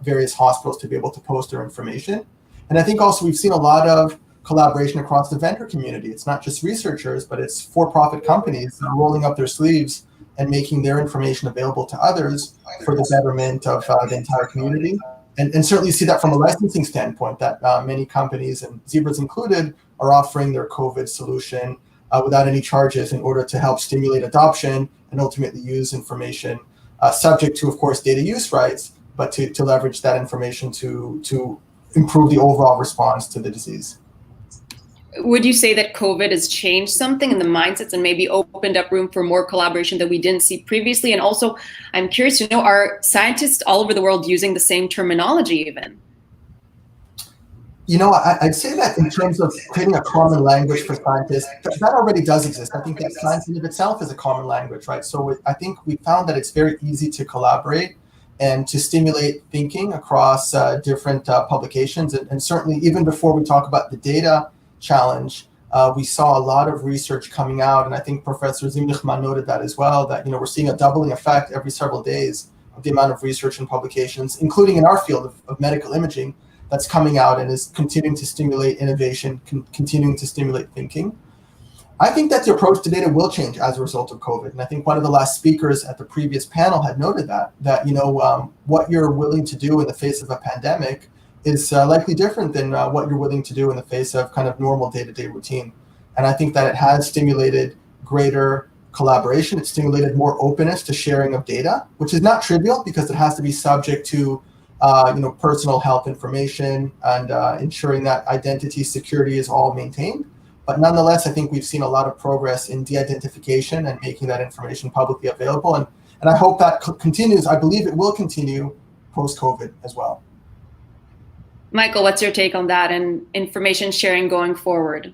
various hospitals to be able to post their information. And I think also we've seen a lot of collaboration across the vendor community. It's not just researchers, but it's for-profit companies that are rolling up their sleeves and making their information available to others for the betterment of the entire community. And certainly you see that from a licensing standpoint, that many companies, and Zebras included, are offering their COVID solution without any charges in order to help stimulate adoption and ultimately use information subject to, of course, data use rights, but to leverage that information to improve the overall response to the disease. Would you say that COVID has changed something in the mindsets and maybe opened up room for more collaboration that we didn't see previously? And also, I'm curious to know, are scientists all over the world using the same terminology even? I'd say that in terms of creating a common language for scientists, that already does exist. I think that science in of itself is a common language, right? So I think we found that it's very easy to collaborate and to stimulate thinking across different publications. And certainly, even before we talk about the data challenge, we saw a lot of research coming out. And I think Professor Zimlichman noted that as well, that we're seeing a doubling effect every several days of the amount of research and publications, including in our field of medical imaging, that's coming out and is continuing to stimulate innovation, continuing to stimulate thinking. I think that the approach to data will change as a result of COVID. And I think one of the last speakers at the previous panel had noted that what you're willing to do in the face of a pandemic is likely different than what you're willing to do in the face of kind of normal day-to-day routine. And I think that it has stimulated greater collaboration. It's stimulated more openness to sharing of data, which is not trivial because it has to be subject to personal health information and ensuring that identity security is all maintained. But nonetheless, I think we've seen a lot of progress in de-identification and making that information publicly available. And I hope that continues. I believe it will continue post-COVID as well. Michael, what's your take on that and information sharing going forward?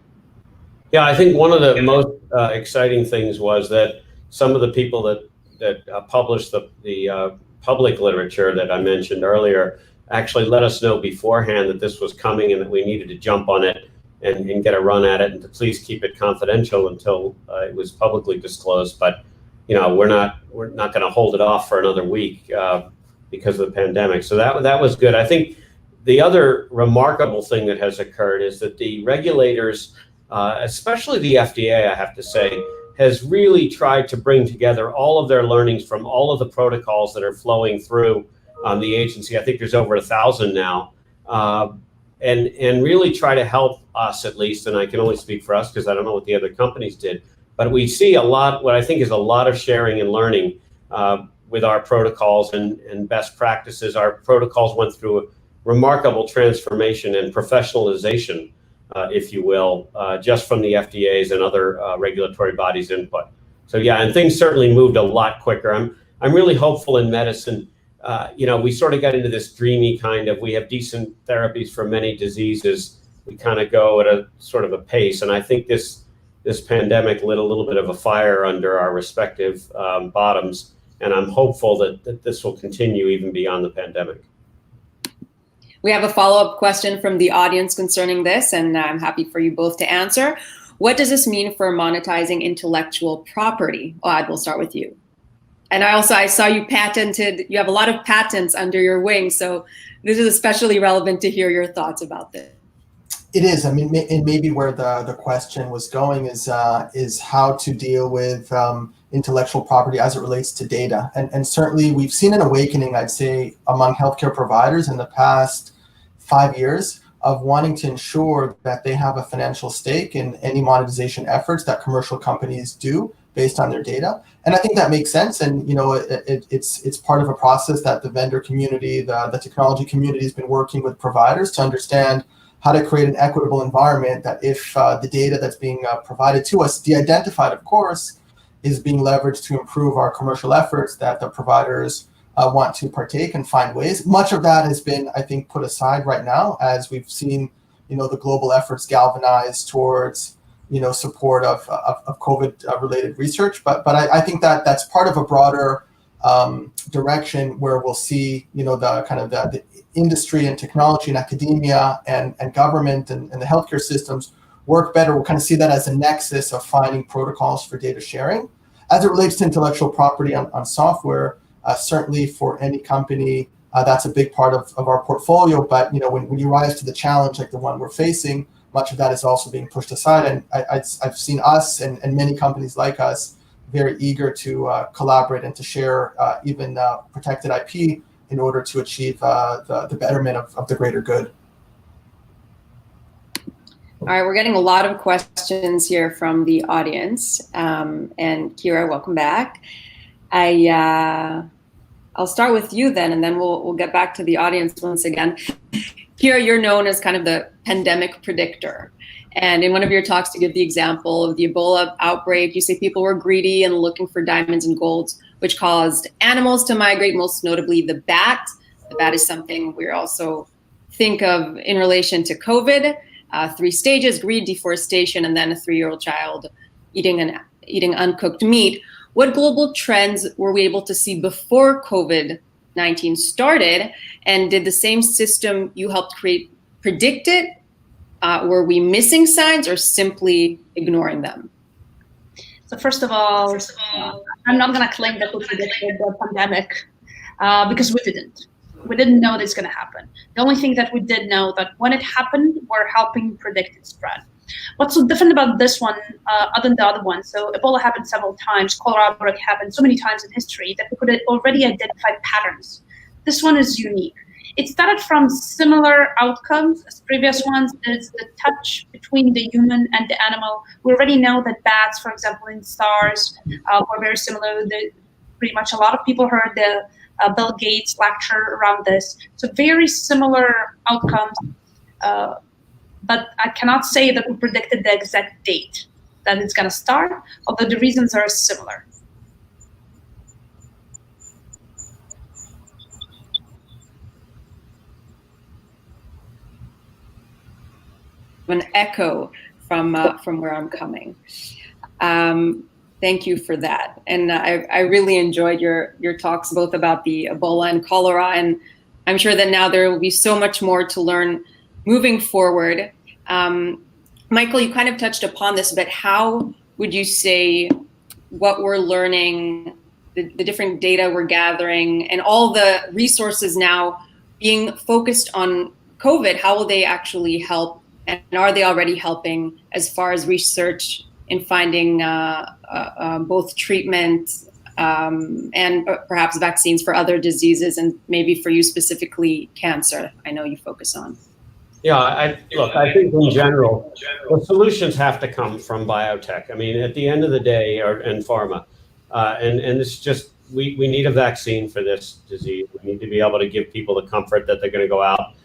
Yeah, I think one of the most exciting things was that some of the people that published the public literature that I mentioned earlier actually let us know beforehand that this was coming and that we needed to jump on it and get a run at it, and to please keep it confidential until it was publicly disclosed. But we're not going to hold it off for another week because of the pandemic. So that was good. I think the other remarkable thing that has occurred is that the regulators, especially the FDA, I have to say, has really tried to bring together all of their learnings from all of the protocols that are flowing through the agency. I think there's over 1,000 now, and really try to help us, at least, and I can only speak for us because I don't know what the other companies did, but we see a lot, what I think is a lot of sharing and learning with our protocols and best practices. Our protocols went through a remarkable transformation and professionalization, if you will, just from the FDA's and other regulatory bodies' input. So yeah, and things certainly moved a lot quicker. I'm really hopeful in medicine. We sort of got into this dreamy kind of, we have decent therapies for many diseases. We kind of go at a sort of a pace. And I think this pandemic lit a little bit of a fire under our respective bottoms. And I'm hopeful that this will continue even beyond the pandemic. We have a follow-up question from the audience concerning this, and I'm happy for you both to answer. What does this mean for monetizing intellectual property? Ohad, we'll start with you. And I saw you have a lot of patents under your wing, so this is especially relevant to hear your thoughts about this. It is. I mean, and maybe where the question was going is how to deal with intellectual property as it relates to data. And certainly we've seen an awakening, I'd say, among healthcare providers in the past 5 years of wanting to ensure that they have a financial stake in any monetization efforts that commercial companies do based on their data. And I think that makes sense. And, it's part of a process that the vendor community, the technology community has been working with providers to understand how to create an equitable environment that if the data that's being provided to us, de-identified, of course, is being leveraged to improve our commercial efforts, that the providers want to partake and find ways. Much of that has been, I think, put aside right now as we've seen, the global efforts galvanize towards, support of COVID-related research. But I think that that's part of a broader direction where we'll see, the kind of the industry and technology and academia and government and the healthcare systems work better. We'll kind of see that as a nexus of finding protocols for data sharing. As it relates to intellectual property on software, certainly for any company, that's a big part of our portfolio. But when you rise to the challenge like the one we're facing, much of that is also being pushed aside. And I've seen us and many companies like us very eager to collaborate and to share even protected IP in order to achieve the betterment of the greater good. All right, we're getting a lot of questions here from the audience. And Kira, welcome back. I'll start with you then, and then we'll get back to the audience once again. Kira, you're known as kind of the pandemic predictor. And in one of your talks, you give the example of the Ebola outbreak. You say people were greedy and looking for diamonds and golds, which caused animals to migrate, most notably the bat. The bat is something we're also think of in relation to COVID, 3 stages: greed, deforestation, and then a 3-year-old child eating uncooked meat. What global trends were we able to see before COVID-19 started? And did the same system you helped create predict it? Were we missing signs or simply ignoring them? So first of all, I'm not going to claim that we predicted the pandemic because we didn't. We didn't know that it's going to happen. The only thing that we did know that when it happened, we're helping predict its spread. What's so different about this one, other than the other one? So Ebola happened several times, cholera outbreak happened so many times in history that we could already identify patterns. This one is unique. It started from similar outcomes as previous ones. Is the touch between the human and the animal. We already know that bats, for example, in SARS, were very similar. Pretty much a lot of people heard the Bill Gates lecture around this. So very similar outcomes. But I cannot say that we predicted the exact date that it's going to start, although the reasons are similar. An echo from where I'm coming. Thank you for that. And I really enjoyed your talks both about the Ebola and cholera, and I'm sure that now there will be so much more to learn moving forward. Michael, you kind of touched upon this, but how would you say what we're learning, the different data we're gathering, and all the resources now being focused on COVID, how will they actually help? And are they already helping as far as research in finding both treatment and perhaps vaccines for other diseases, and maybe for you specifically, cancer? I know you focus on. Yeah, I think in general, the solutions have to come from biotech. I mean, at the end of the day, and pharma, and it's just, we need a vaccine for this disease. We need to be able to give people the comfort that they're going to go out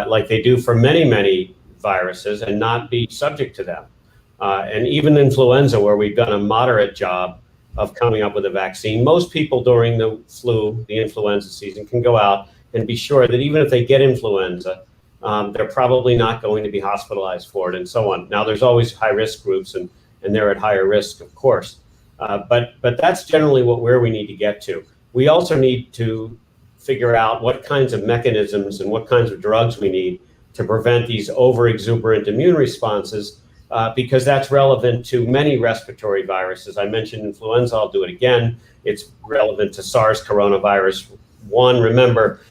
like they do for many, many viruses and not be subject to them. And even influenza, where we've done a moderate job of coming up with a vaccine, most people during the influenza season can go out and be sure that even if they get influenza, they're probably not going to be hospitalized for it and so on. Now, there's always high-risk groups, and they're at higher risk, of course. But that's generally where we need to get to. We also need to figure out what kinds of mechanisms and what kinds of drugs we need to prevent these over-exuberant immune responses, because that's relevant to many respiratory viruses. I mentioned influenza, I'll do it again. It's relevant to SARS coronavirus 1. Remember,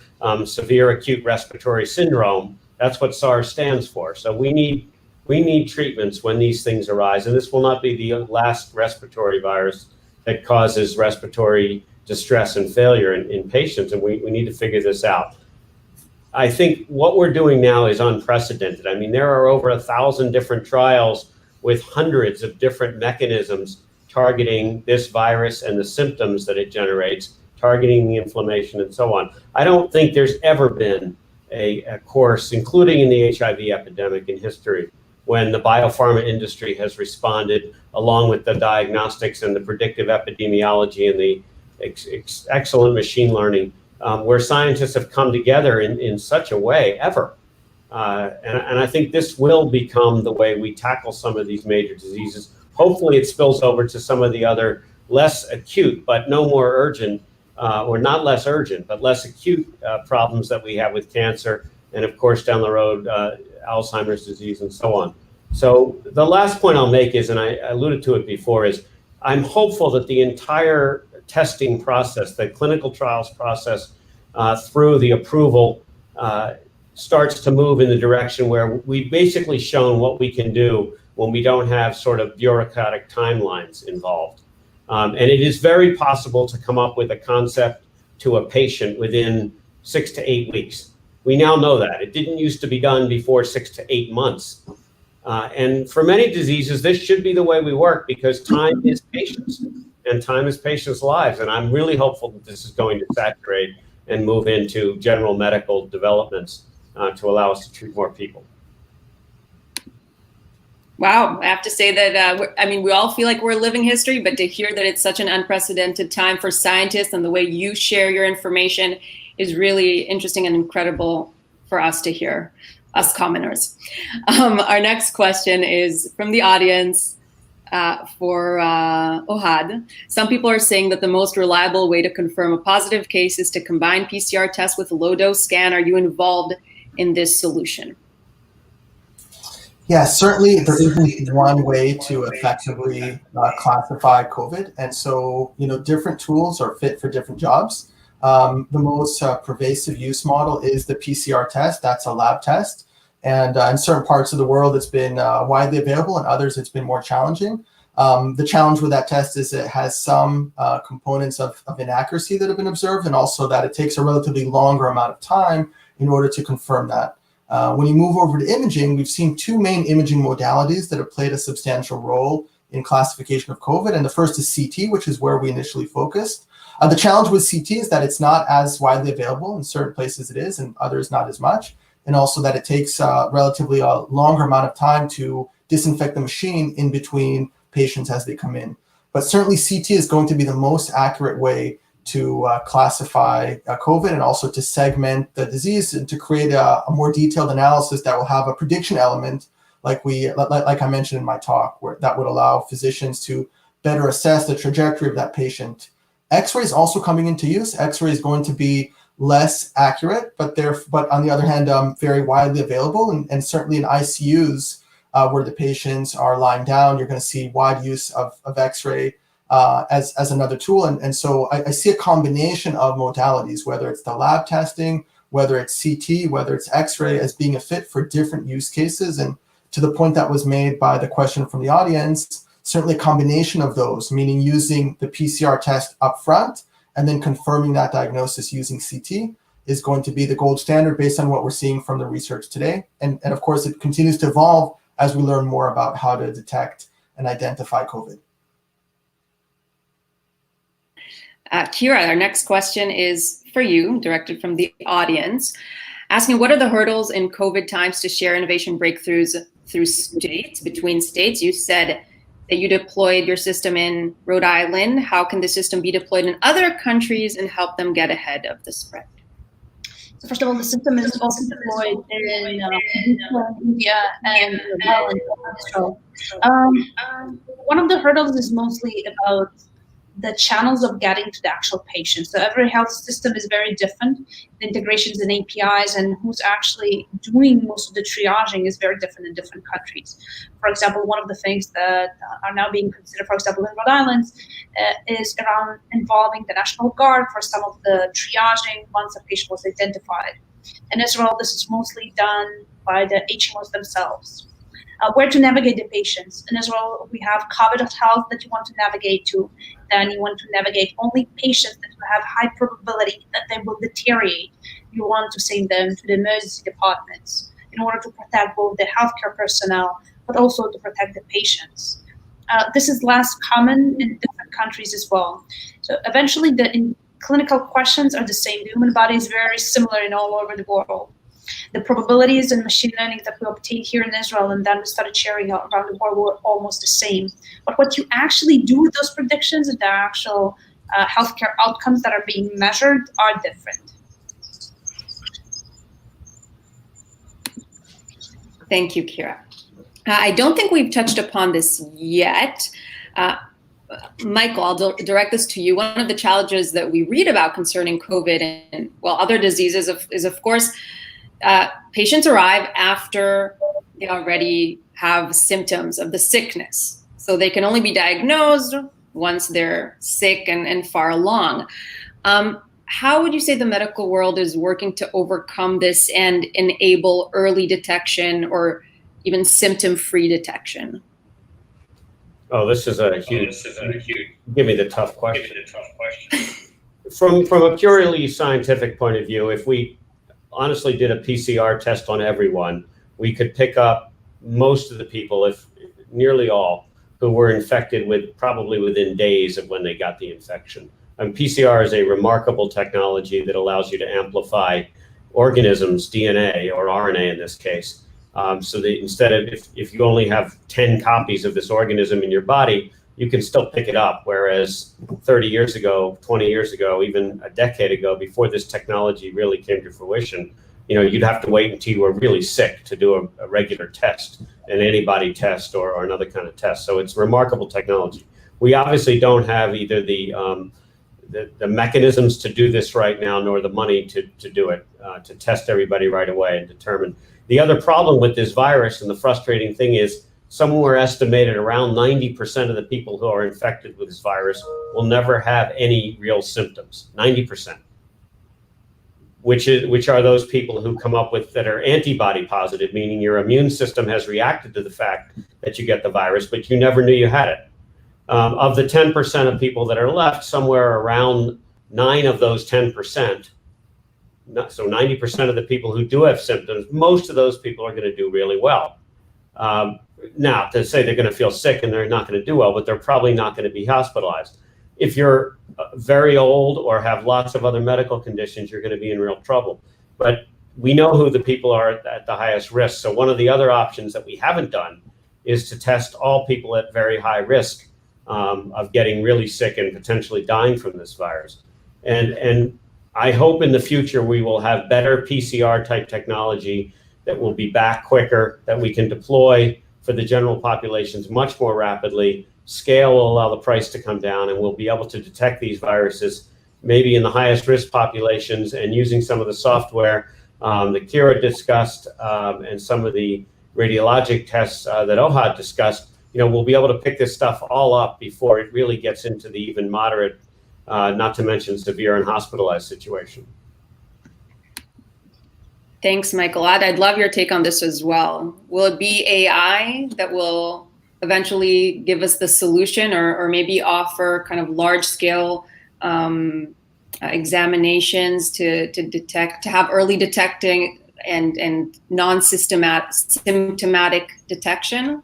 severe acute respiratory syndrome, that's what SARS stands for. So we need treatments when these things arise, and this will not be the last respiratory virus that causes respiratory distress and failure in patients, and we need to figure this out. I think what we're doing now is unprecedented. I mean, there are over 1,000 different trials with hundreds of different mechanisms targeting this virus and the symptoms that it generates, targeting the inflammation and so on. I don't think there's ever been a course, including in the HIV epidemic in history, when the biopharma industry has responded along with the diagnostics and the predictive epidemiology and the excellent machine learning, where scientists have come together in such a way ever. And I think this will become the way we tackle some of these major diseases. Hopefully it spills over to some of the other less acute, but no more urgent, or not less urgent, but less acute problems that we have with cancer, and of course down the road, Alzheimer's disease and so on. So the last point I'll make is, and I alluded to it before, is I'm hopeful that the entire testing process, the clinical trials process through the approval, starts to move in the direction where we've basically shown what we can do when we don't have sort of bureaucratic timelines involved. And it is very possible to come up with a concept to a patient within 6 to 8 weeks. We now know that. It didn't used to be done before 6 to 8 months. And for many diseases, this should be the way we work, because time is patience, and time is patients' lives. And I'm really hopeful that this is going to saturate and move into general medical developments to allow us to treat more people. Wow, I have to say that, I mean, we all feel like we're living history, but to hear that it's such an unprecedented time for scientists and the way you share your information is really interesting and incredible for us to hear, us commoners. Our next question is from the audience for Ohad. Some people are saying that the most reliable way to confirm a positive case is to combine PCR tests with a low-dose scan. Are you involved in this solution? Yeah, certainly there isn't one way to effectively classify COVID. And so, different tools are fit for different jobs. The most pervasive use model is the PCR test. That's a lab test. And in certain parts of the world, it's been widely available. In others, it's been more challenging. The challenge with that test is it has some components of inaccuracy that have been observed, and also that it takes a relatively longer amount of time in order to confirm that. When you move over to imaging, we've seen two main imaging modalities that have played a substantial role in classification of COVID. And the first is CT, which is where we initially focused. The challenge with CT is that it's not as widely available. In certain places it is, and others not as much. And also that it takes relatively a longer amount of time to disinfect the machine in between patients as they come in. But certainly CT is going to be the most accurate way to classify COVID, and also to segment the disease and to create a more detailed analysis that will have a prediction element, like I mentioned in my talk, where that would allow physicians to better assess the trajectory of that patient. X-ray is also coming into use. X-ray is going to be less accurate, but on the other hand, very widely available, and certainly in ICUs where the patients are lying down, you're going to see wide use of X-ray as another tool. And so I see a combination of modalities, whether it's the lab testing, whether it's CT, whether it's X-ray, as being a fit for different use cases. And to the point that was made by the question from the audience, certainly a combination of those, meaning using the PCR test up front and then confirming that diagnosis using CT, is going to be the gold standard based on what we're seeing from the research today. And of course, it continues to evolve as we learn more about how to detect and identify COVID. Kira, our next question is for you, directed from the audience, asking what are the hurdles in COVID times to share innovation breakthroughs through states, between states? You said that you deployed your system in Rhode Island. How can the system be deployed in other countries and help them get ahead of the spread? So first of all, the system is also deployed in India and Israel. One of the hurdles is mostly about the channels of getting to the actual patient. So every health system is very different. The integrations and APIs and who's actually doing most of the triaging is very different in different countries. For example, one of the things that are now being considered, for example, in Rhode Island, is around involving the National Guard for some of the triaging once a patient was identified. In Israel, this is mostly done by the HMOs themselves. Where to navigate the patients. In Israel, we have COVID.health that you want to navigate to. Then you want to navigate only patients that have high probability that they will deteriorate. You want to send them to the emergency departments in order to protect both the healthcare personnel, but also to protect the patients. This is less common in different countries as well. So eventually the clinical questions are the same. The human body is very similar in all over the world. The probabilities and machine learning that we obtained here in Israel and then we started sharing around the world were almost the same. But what you actually do with those predictions and the actual healthcare outcomes that are being measured are different. Thank you, Kira. I don't think we've touched upon this yet. Michael, I'll direct this to you. One of the challenges that we read about concerning COVID and other diseases is, of course, patients arrive after they already have symptoms of the sickness. So they can only be diagnosed once they're sick and far along. How would you say the medical world is working to overcome this and enable early detection or even symptom-free detection? Oh, this is a huge, give me the tough question. From a purely scientific point of view, if we honestly did a PCR test on everyone, we could pick up most of the people, if nearly all, who were infected probably within days of when they got the infection. PCR is a remarkable technology that allows you to amplify organisms, DNA or RNA in this case. So that instead of, if you only have 10 copies of this organism in your body, you can still pick it up. Whereas 30 years ago, 20 years ago, even a decade ago, before this technology really came to fruition, you'd have to wait until you were really sick to do a regular test, an antibody test or another kind of test. So it's remarkable technology. We obviously don't have either the mechanisms to do this right now, nor the money to do it, to test everybody right away and determine. The other problem with this virus, and the frustrating thing is, somewhere estimated around 90% of the people who are infected with this virus will never have any real symptoms, 90%. Which are those people who come up with that are antibody positive, meaning your immune system has reacted to the fact that you get the virus, but you never knew you had it. Of the 10% of people that are left, somewhere around 9 of those 10%, so 90% of the people who do have symptoms, most of those people are going to do really well. Now, to say they're going to feel sick and they're not going to do well, but they're probably not going to be hospitalized. If you're very old or have lots of other medical conditions, you're going to be in real trouble. But we know who the people are at the highest risk. So one of the other options that we haven't done is to test all people at very high risk of getting really sick and potentially dying from this virus. And I hope in the future we will have better PCR type technology that will be back quicker, that we can deploy for the general populations much more rapidly. Scale will allow the price to come down, and we'll be able to detect these viruses maybe in the highest risk populations, and using some of the software that Kira discussed and some of the radiologic tests that Ohad discussed, we'll be able to pick this stuff all up before it really gets into the even moderate, not to mention severe and hospitalized situation. Thanks, Michael. I'd love your take on this as well. Will it be AI that will eventually give us the solution, or maybe offer kind of large scale examinations to detect, to have early detecting and non-symptomatic detection?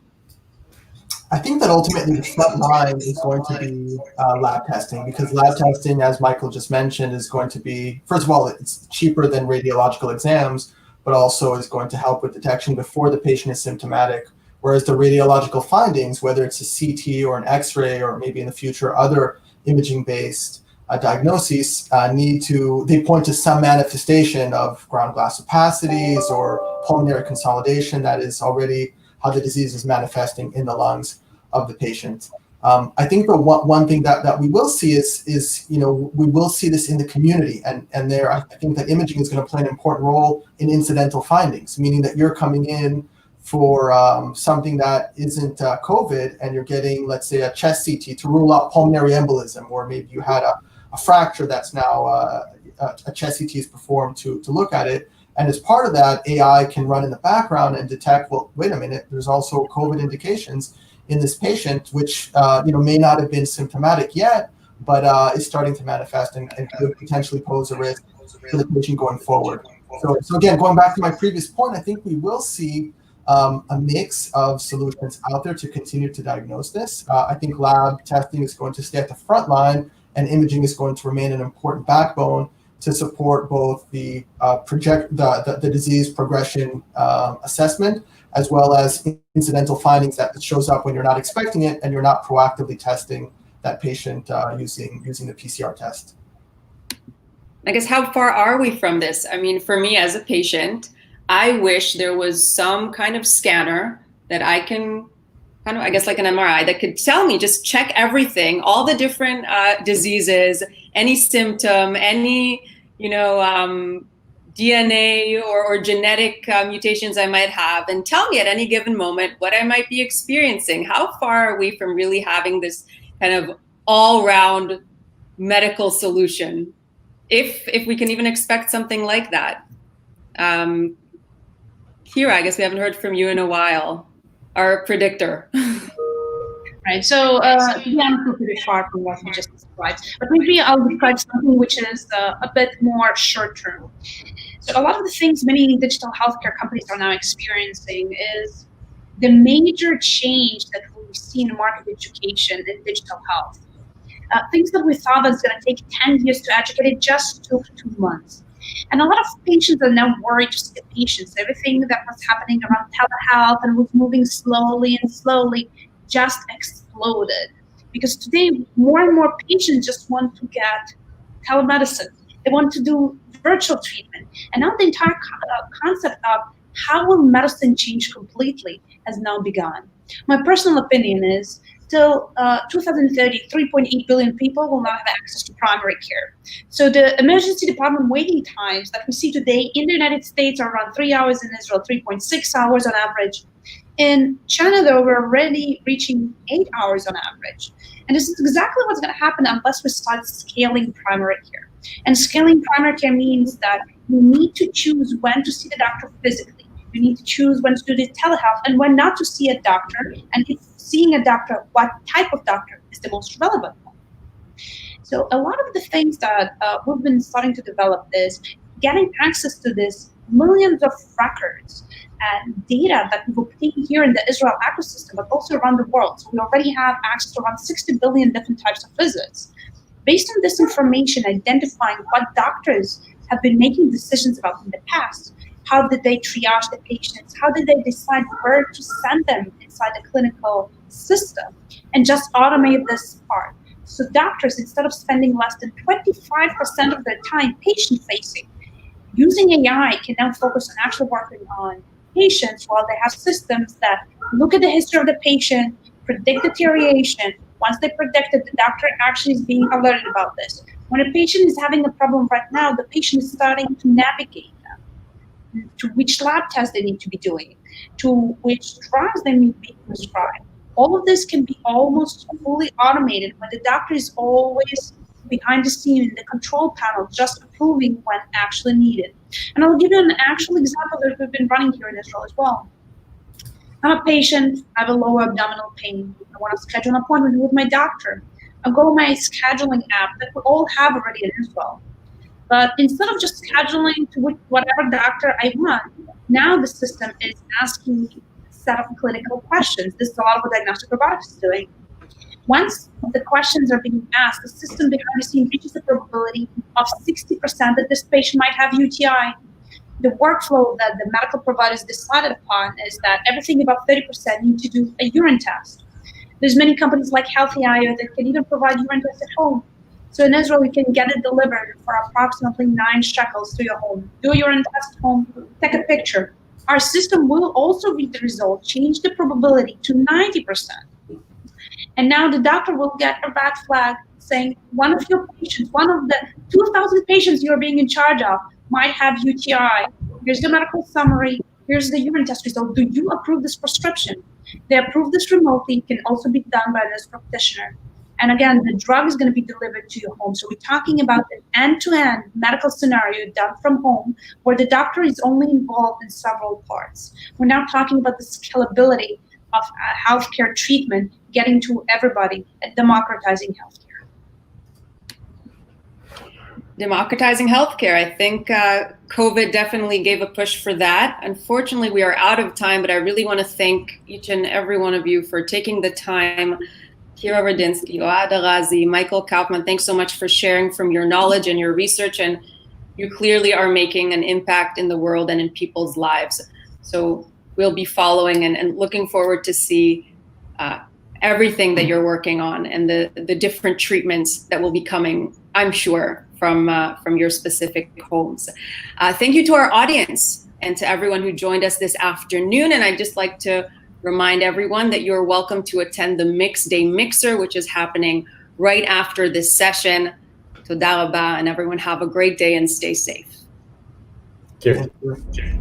I think that ultimately the front line is going to be lab testing, because lab testing, as Michael just mentioned, is going to be, first of all, it's cheaper than radiological exams, but also is going to help with detection before the patient is symptomatic. Whereas the radiological findings, whether it's a CT or an X-ray, or maybe in the future other imaging-based diagnoses, they point to some manifestation of ground glass opacities or pulmonary consolidation. That is already how the disease is manifesting in the lungs of the patient. I think the one thing that we will see is we will see this in the community, and there I think that imaging is going to play an important role in incidental findings, meaning that you're coming in for something that isn't COVID, and you're getting, let's say, a chest CT to rule out pulmonary embolism, or maybe you had a fracture that's now a chest CT is performed to look at it. And as part of that, AI can run in the background and detect, well, wait a minute, there's also COVID indications in this patient, which may not have been symptomatic yet, but is starting to manifest and could potentially pose a risk for the patient going forward. So again, going back to my previous point, I think we will see a mix of solutions out there to continue to diagnose this. I think lab testing is going to stay at the front line, and imaging is going to remain an important backbone to support both the the disease progression assessment, as well as incidental findings that shows up when you're not expecting it and you're not proactively testing that patient using the PCR test. I guess, how far are we from this? I mean, for me as a patient, I wish there was some kind of scanner that I can kind of, I guess like an MRI, that could tell me, just check everything, all the different diseases, any symptom, any, DNA or genetic mutations I might have, and tell me at any given moment what I might be experiencing. How far are we from really having this kind of all-round medical solution, if we can even expect something like that? Kira, I guess we haven't heard from you in a while, our predictor. Right, so to be honest, we're pretty far from what we just described, but maybe I'll describe something which is a bit more short-term. So a lot of the things many digital healthcare companies are now experiencing is the major change that we see in market education in digital health. Things that we thought was going to take 10 years to educate, it just took 2 months. And a lot of patients are now worried, just the patients, everything that was happening around telehealth and was moving slowly and slowly just exploded. Because today, more and more patients just want to get telemedicine. They want to do virtual treatment. And now the entire concept of how will medicine change completely has now begun. My personal opinion is till 2030, 3.8 billion people will not have access to primary care. So the emergency department waiting times that we see today in the United States are around 3 hours, in Israel 3.6 hours on average. In China, though, we're already reaching 8 hours on average. And this is exactly what's going to happen unless we start scaling primary care. And scaling primary care means that you need to choose when to see the doctor physically. You need to choose when to do the telehealth and when not to see a doctor. And if seeing a doctor, what type of doctor is the most relevant one. So a lot of the things that we've been starting to develop is getting access to this millions of records and data that we've obtained here in the Israel ecosystem, but also around the world. So we already have access to around 60 billion different types of visits. Based on this information, identifying what doctors have been making decisions about in the past, how did they triage the patients? How did they decide where to send them inside the clinical system? And just automate this part. So doctors, instead of spending less than 25% of their time patient-facing, using AI can now focus on actually working on patients while they have systems that look at the history of the patient, predict deterioration. Once they predict it, the doctor actually is being alerted about this. When a patient is having a problem right now, the patient is starting to navigate to which lab tests they need to be doing, to which drugs they need to be prescribed. All of this can be almost fully automated when the doctor is always behind the scene in the control panel, just approving when actually needed. And I'll give you an actual example that we've been running here in Israel as well. I'm a patient, I have a lower abdominal pain. I want to schedule an appointment with my doctor. I'll go to my scheduling app that we all have already in Israel. But instead of just scheduling to whatever doctor I want, now the system is asking me a set of clinical questions. This is a lot of what diagnostic robotics is doing. Once the questions are being asked, the system behind the scenes reaches the probability of 60% that this patient might have UTI. The workflow that the medical providers decided upon is that everything above 30% need to do a urine test. There's many companies like Eyal that can even provide urine tests at home. So in Israel, we can get it delivered for approximately 9 shekels to your home. Do a urine test at home, take a picture. Our system will also read the result, change the probability to 90%. And now the doctor will get a red flag saying one of your patients, one of the 2,000 patients you're being in charge of might have UTI. Here's the medical summary. Here's the urine test result. Do you approve this prescription? They approve this remotely. It can also be done by a nurse practitioner. And again, the drug is going to be delivered to your home. So we're talking about an end-to-end medical scenario done from home where the doctor is only involved in several parts. We're now talking about the scalability of healthcare treatment, getting to everybody, and democratizing healthcare. Democratizing healthcare. I think COVID definitely gave a push for that. Unfortunately, we are out of time, but I really want to thank each and every one of you for taking the time. Kira Radinsky, Ohad, Arazi, Michael Kaufman, thanks so much for sharing from your knowledge and your research. And you clearly are making an impact in the world and in people's lives. So we'll be following and looking forward to see everything that you're working on and the different treatments that will be coming, I'm sure, from your specific homes. Thank you to our audience and to everyone who joined us this afternoon. And I'd just like to remind everyone that you're welcome to attend the Mixed Day Mixer, which is happening right after this session. Toda rabah, and everyone have a great day and stay safe. Thank you.